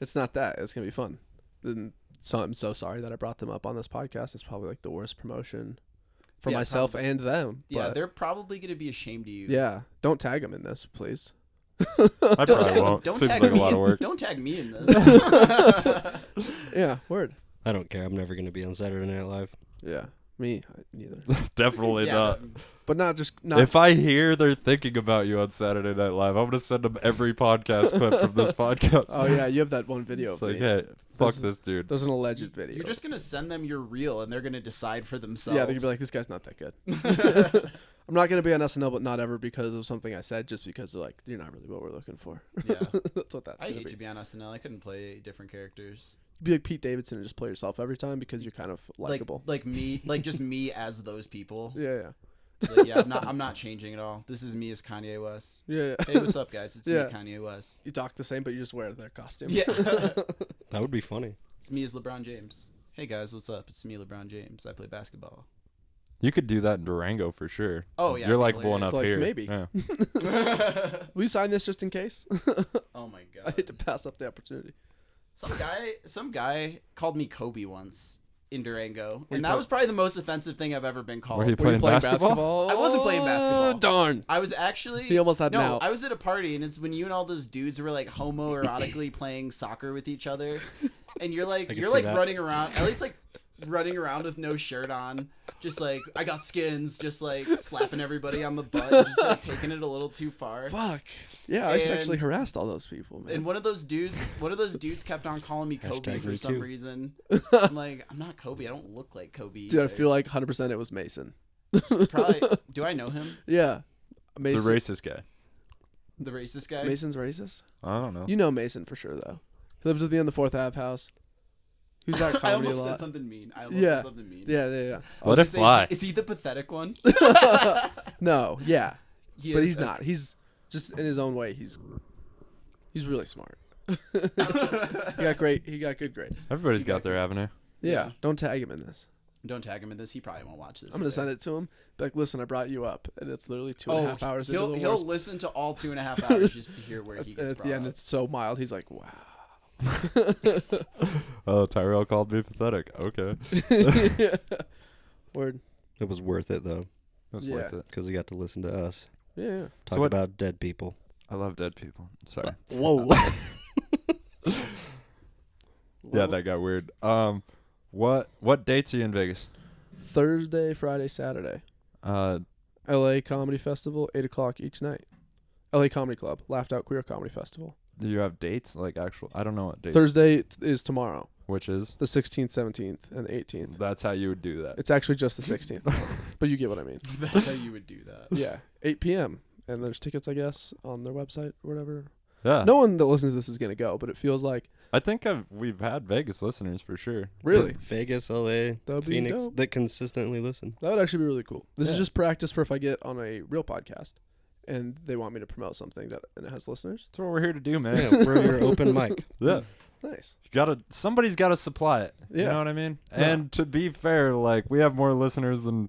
It's not that. It's gonna be fun. And so I'm so sorry that I brought them up on this podcast. It's probably like the worst promotion for
Yeah,
myself
probably.
and them.
Yeah,
but
they're probably gonna be ashamed of you.
yeah, don't tag them in this, please.
I probably won't.
Don't
Seems
tag
like a
me.
lot of work.
Don't tag me in this.
Yeah, word.
I don't care. I'm never going to be on Saturday Night Live.
Yeah, me neither.
Definitely
Yeah,
not.
But not just not.
If I hear they're thinking about you on Saturday Night Live, I'm gonna send them every podcast clip from this podcast.
Oh yeah, you have that one video
It's
of
like,
me.
hey, fuck
There's-
this dude.
There's an alleged video.
You're just gonna send them your reel, and they're gonna decide for themselves.
yeah, they're gonna be like, this guy's not that good. I'm not gonna be on SNL, but not ever because of something I said, just because they're like, you're not really what we're looking for.
Yeah.
That's what that's
I
gonna
hate
be.
to be on SNL. I couldn't play different characters.
Be like Pete Davidson and just play yourself every time because you're kind of likable.
Like me, like just me as those people.
Yeah.
Like, yeah, I'm not changing at all. This is me as Kanye West.
Yeah.
Hey, what's up, guys? It's
Yeah.
me, Kanye West.
You talk the same, but you just wear their costume.
Yeah.
That would be funny.
It's me as LeBron James. Hey guys, what's up? It's me, LeBron James. I play basketball.
You could do that in Durango for sure.
Oh, yeah,
you're
it'd be
likable enough
Like,
here.
maybe.
Yeah.
Will you sign this just in case?
Oh my
I
god.
hate to pass up the opportunity.
Some guy called me Kobe once in Durango,
you
and that
play-
was probably the most offensive thing I've ever been called.
Were you
Were you
playing
playing
basketball?
I wasn't playing basketball.
Darn.
I was actually.
He almost had
no.
an out.
I was at a party, and it's when you and all those dudes were like homoerotically playing soccer with each other, and you're like
can
you're
see
like
that.
running around. Elliot's like running around with no shirt on, just like I got skins, just like slapping everybody on the butt, just like taking it a little too far.
Fuck. Yeah, I
And-
sexually harassed all those people, man.
And one of those dudes kept on calling me Kobe
Hashtag
for
me
some
too.
reason. I'm like, I'm not Kobe. I don't look like Kobe.
Dude, I
either.
feel like 100% it was Mason.
Probably. Do I know him?
Yeah.
The
Mason.
racist guy.
The racist guy.
Mason's racist?
I don't know.
You know Mason for sure, though. He lived with me in the 4th Ave house. Who's that
I
comedy a
almost said
lot?
something mean. I almost
Yeah.
said something mean.
Yeah.
Let it fly.
Is he the pathetic one?
No, yeah,
He
but
is,
he's not. He's just in his own way. He's really smart. He got good grades.
Everybody's got their avenue.
Yeah.
Yeah.
Don't tag him in this.
Don't tag him in this. He probably won't watch this.
I'm gonna send it to him. Be like, listen, I brought you up, and it's literally 2.5 hours into the
He'll
worst.
listen to all 2.5 hours just to hear where he
And
gets
at
brought
the end,
up.
it's so mild. He's like, wow.
Oh, Tyrell called me pathetic. Okay.
Word.
It was worth it though,
It was
Yeah.
worth it.
because he got to listen to us
Yeah.
talk
what-
about dead people.
I love dead people. Sorry.
Whoa.
Yeah, that got weird. What dates are you in Vegas?
Thursday, Friday, Saturday.
Uh,
LA Comedy Festival, 8 o'clock each night. LA Comedy Club, Laughed Out Queer Comedy Festival.
do you have dates? Like actual? I don't know what dates.
Thursday is tomorrow,
Which is?
the 16th, 17th, and 18th.
That's how you would do that.
It's actually just the 16th, but you get what I mean.
That's how you would do that.
Yeah, 8 p.m. And there's tickets, I guess, on their website or whatever.
Yeah.
No one that listens to this is going to go, but it feels like,
I think we've had Vegas listeners for sure.
really,
Vegas, LA,
That'd be
Phoenix
dope.
that consistently listen.
that would actually be really cool. This is
Yeah.
just practice for if I get on a real podcast and they want me to promote something that and it has listeners.
That's what we're here to do, man.
Yeah, we're your open mic.
Yeah.
Nice.
Somebody's gotta supply it. You
Yeah.
know what I mean?
Yeah.
And to be fair, like we have more listeners than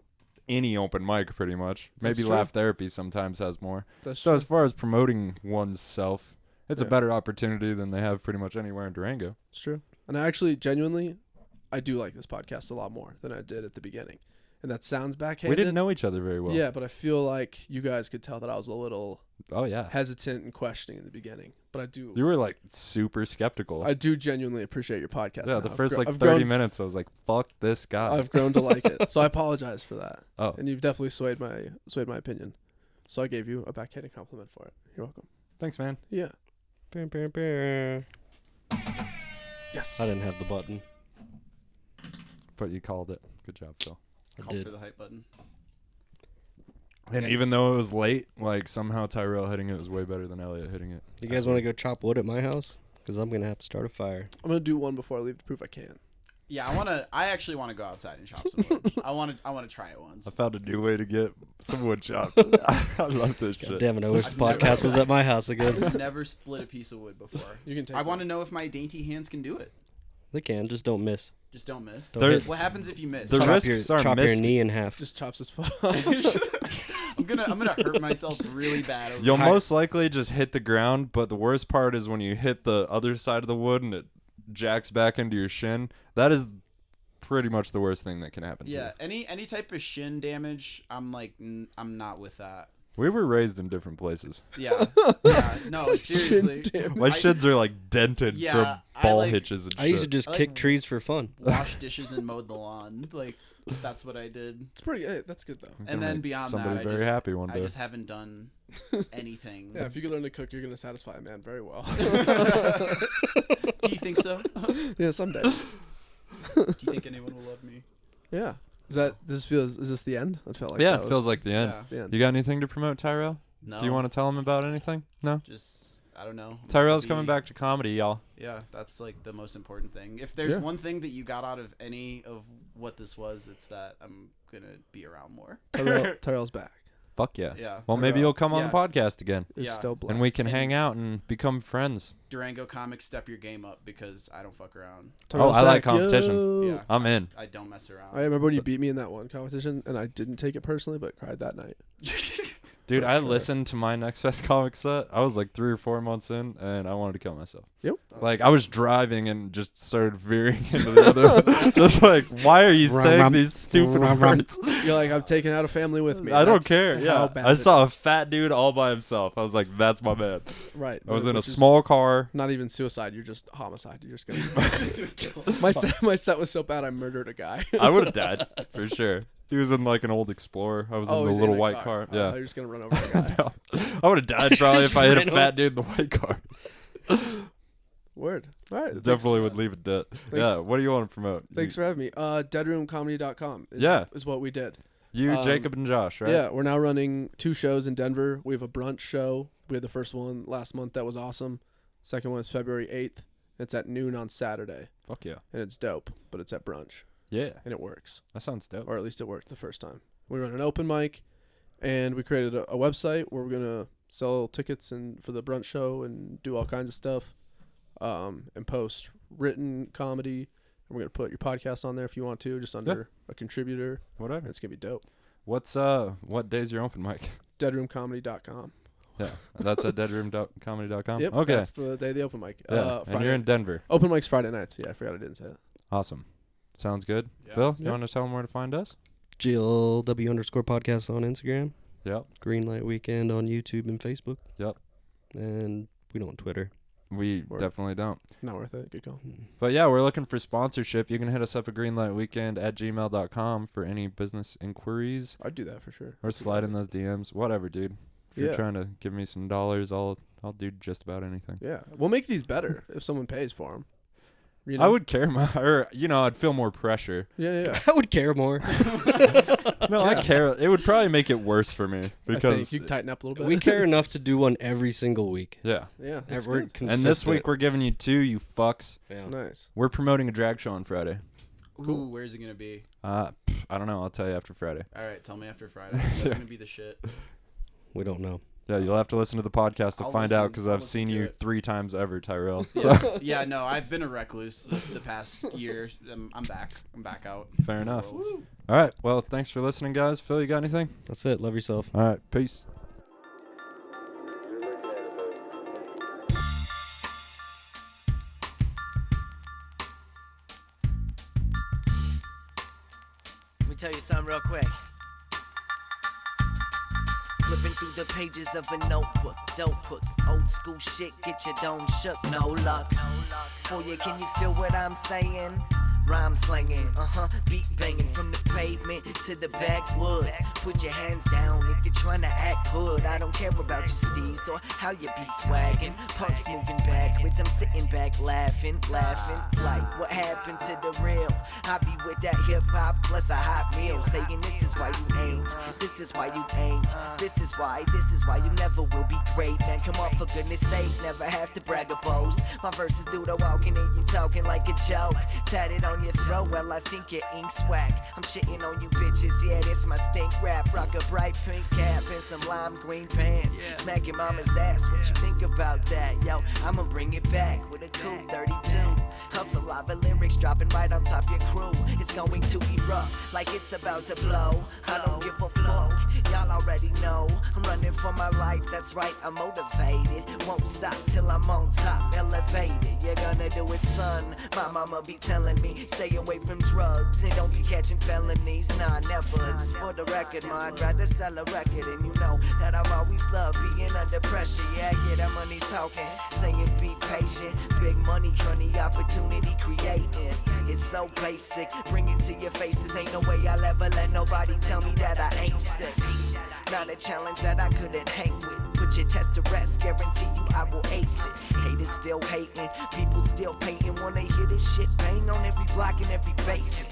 any open mic pretty much.
That's
Maybe
true.
Laugh Therapy sometimes has more.
That's
So
true.
as far as promoting oneself, it's a
Yeah.
better opportunity than they have pretty much anywhere in Durango.
It's true. And I actually, genuinely, I do like this podcast a lot more than I did at the beginning. And that sounds backhanded.
We didn't know each other very well.
Yeah, but I feel like you guys could tell that I was a little
Oh yeah.
hesitant and questioning in the beginning. But I do.
You were like super skeptical.
I do genuinely appreciate your podcast.
yeah,
now.
the
I've
first
gro-
like
I've
30
grown,
minutes I was like, fuck this guy.
I've grown to like it. So I apologize for that.
Oh.
And you've definitely swayed my opinion. So I gave you a backhanded compliment for it. You're welcome.
Thanks, man.
Yeah.
Bah, bah, bah.
Yes.
I didn't have the button.
But you called it. Good job, Phil.
I
Call
did.
for the hype button.
And even though it was late, like somehow Tyrell hitting it was way better than Elliot hitting it.
You guys want to go chop wood at my house? Because I'm going to have to start a fire.
I'm going to do one before I leave to prove I can.
Yeah, I actually want to go outside and chop some wood. I want to try it once.
I found a new way to get some wood chopped. I love this
God
shit.
damn it, I wish the
I've never-
podcast was at my house again.
I've never split a piece of wood before.
You can take
I want to
one.
know if my dainty hands can do it.
They can, just don't miss.
Just don't miss.
Don't hit.
What happens if you miss?
The
chop
risks
your,
are
chop your
missed.
knee in half.
Just chops his foot.
I'm gonna hurt myself really bad. Over
You'll
this.
most likely just hit the ground, but the worst part is when you hit the other side of the wood and it jacks back into your shin. That is pretty much the worst thing that can happen.
Yeah,
To you.
any type of shin damage, I'm like, I'm not with that.
We were raised in different places.
Yeah, no, seriously.
My shins are like dented
Yeah,
from
I
ball
like-
hitches and
I used to
shit.
just
I like-
kick trees for fun.
Wash dishes and mowed the lawn. Like that's what I did.
It's pretty. Hey, that's good though.
I'm
And
gonna
then
make
beyond
somebody
that,
very happy one
I
day.
just haven't done anything.
Yeah, if you can learn to cook, you're gonna satisfy a man very well.
Do you think so?
Yeah, someday.
Do you think anyone will love me?
Yeah. Is this the end? I felt like
Yeah,
that
it
was
feels like the end.
Yeah.
the end.
You got anything to promote, Tyrell?
No.
Do you want to tell him about anything? No?
Just I don't know.
Tyrell's
To
coming
be-
back to comedy, y'all.
Yeah, that's like the most important thing. If there's
Yeah.
one thing that you got out of any of what this was, it's that I'm gonna be around more.
Tyrell's back.
Fuck yeah.
Yeah.
Well, maybe
Tyrell.
you'll come on the
Yeah.
podcast again.
Is
Yeah.
still black.
And we can hang
And-
out and become friends.
Durango comics, step your game up because I don't fuck around.
Tyrell's
I like
back.
competition.
Yo.
Yeah,
I'm in.
I don't mess around.
I remember when you beat me in that one competition, and I didn't take it personally, but cried that night.
Dude,
For
I
sure.
listened to my Next Fest comic set. I was like 3 or 4 months in, and I wanted to kill myself.
Yep.
Like, I was driving and just started veering into the other. Just like, why are you saying these stupid words?
You're like, I'm taking out a family with me.
I don't
That's
care.
how
Yeah.
bad
I
it
saw a
is.
fat dude all by himself. I was like, that's my man.
Right.
I was in a
which is
small car.
Not even suicide. You're just homicide. You're just gonna. my set was so bad. I murdered a guy.
I would have died for sure. He was in like an old Explorer. I was in the
he's
little
a
white car.
Oh,
Yeah.
you're just gonna run over a guy.
I would have died probably if I hit a
Ran
fat dude in the white car.
Word. All right.
Definitely would leave it dead. Yeah. What do you want to promote?
Thanks for having me. Deadroomcomedy.com.
Yeah.
Is what we did.
You, Jacob, and Josh, right?
Yeah, we're now running 2 shows in Denver. We have a brunch show. We had the first one last month that was awesome. Second one is February 8th It's at noon on Saturday,
Fuck yeah.
and it's dope, but it's at brunch,
Yeah.
and it works.
That sounds dope.
Or at least it worked the first time. We run an open mic, and we created a website where we're going to sell tickets and for the brunch show and do all kinds of stuff, and post written comedy. And we're going to put your podcast on there if you want to, just under a contributor.
Whatever.
It's going to be dope.
What day's your open mic?
Deadroomcomedy.com.
Yeah, that's at deadroomcomedy.com.
Yep,
Okay.
that's the day of the open mic.
Yeah, and
Friday.
you're in Denver.
Open mic's Friday nights. Yeah, I forgot I didn't say that.
Awesome. Sounds good.
Yeah.
Phil, you
Yep.
want to tell them where to find us?
GLW_podcast on Instagram.
Yep.
Greenlight Weekend on YouTube and Facebook.
Yep.
And we don't Twitter.
We
Word.
definitely don't.
Not worth it. Good call.
But yeah, we're looking for sponsorship. You can hit us up at greenlightweekend@gmail.com for any business inquiries
I'd do that for sure.
or slide in those DMs. Whatever, dude. If you're
Yeah.
trying to give me some dollars, I'll do just about anything.
Yeah, we'll make these better if someone pays for them. You
I would care more, or I'd feel more pressure.
Yeah.
I would care more.
No, I care. It would probably make it worse for me
I think
because
you can tighten up a little bit.
We care enough to do one every single week.
yeah.
Yeah, that's
We're
good.
And this week we're giving you 2, you fucks.
Yeah.
Nice.
We're promoting a drag show on Friday.
Ooh, where's it gonna be?
I don't know. I'll tell you after Friday.
All right, tell me after Friday. That's gonna be the shit.
We don't know.
Yeah, you'll have to listen to the podcast to
I'll
find out
listen-
because
I'll
I've
listen
seen
to
you
it.
3 times ever, Tyrell. So
Yeah, no, I've been a recluse the past year. I'm back. I'm back out.
fair
in the
enough.
world.
All right. Well, thanks for listening, guys. Phil, you got anything?
That's it. Love yourself.
All right. Peace.
Let me tell you something real quick. Flipping through the pages of a notebook, dope hooks, old school shit, get your dome shook, no luck. For you, can you feel what I'm saying? Rhyme slanging, beat banging from the pavement to the backwoods. Put your hands down if you're trying to act hood. I don't care about your steez or how you be swagging. Punks moving backwards, I'm sitting back laughing. Like what happened to the real? I be with that hip hop plus a hot meal, saying this is why you ain't, this is why you ain't, this is why you never will be great. Man, come on, for goodness sake, never have to brag or boast. My verses do the walking and you talking like a joke. Tatted on your throat, well I think your ink's whack. I'm shitting on you bitches, yeah, this my stink rap. Rock a bright pink cap and some lime green pants. Smack your mama's ass, what you think about that? Yo, I'ma bring it back with a cool 32. Hustle lava lyrics dropping right on top your crew. It's going to erupt like it's about to blow. I don't give a fuck, y'all already know. I'm running for my life, that's right, I'm motivated. Won't stop till I'm on top, elevated. You're gonna do it, son. My mama be telling me, stay away from drugs and don't be catching felonies. Nah, never. Just for the record, ma, I'd rather sell a record. And you know that I've always loved being under pressure. Yeah, that money talking, saying be patient. Big money, honey, opportunity creating. It's so basic, bring it to your faces. Ain't no way I'll ever let nobody tell me that I ain't sick. Not a challenge that I couldn't hang with. Put your test to rest, guarantee you I will ace it. Haters still hating, people still painting. Wanna hear this shit bang on every block and every base.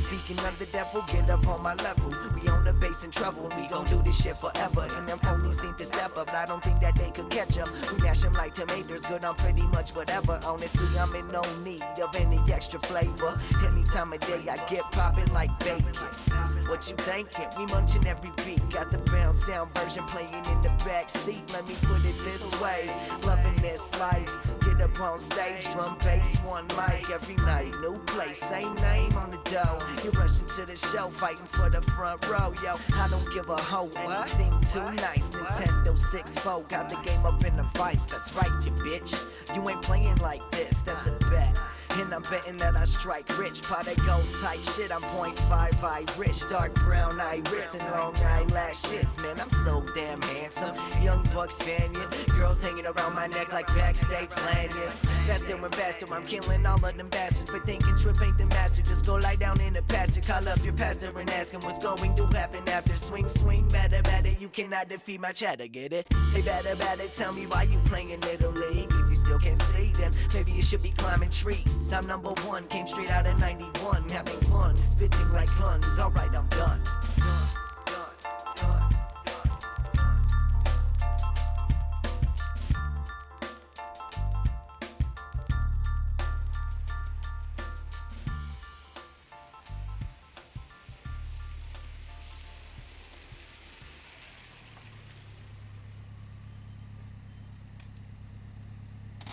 Speaking of the devil, get up on my level. We on the base in trouble, we gon' do this shit forever. And them ponies need to step up, I don't think that they could catch up. We mash them like tomatoes, good on pretty much whatever. Honestly, I'm in no need of any extra flavor. Any time of day I get poppin' like bacon. What you thinking? We munchin' every beat. Got the bounce down version playing in the back seat. Let me put it this way, loving this life. Get up on stage, drum bass, one mic every night. New place, same name on the dough. You rushing to the show, fighting for the front row. Yo, I don't give a hoe, anything too nice. Nintendo 6-4, got the game up in a vice. That's right, you bitch. You ain't playing like this, that's a bet. And I'm betting that I strike rich, pot of gold type shit. I'm 0.5 Irish, dark brown iris and long eyelashes. Man, I'm so damn handsome. Young buck Spaniard, girls hanging around my neck like backstage lanyards. Faster and faster, I'm killing all of them bastards. But thinking trip ain't the master, just go lie down in the pasture. Call up your pastor and ask him what's going to happen after. Swing, swing, batter, batter, you cannot defeat my chatter, get it? Hey, batter, batter, tell me why you playing Little League. If you still can't see, then maybe you should be climbing trees. I'm number one, came straight out of 91, having fun, spitting like guns. Alright, I'm done.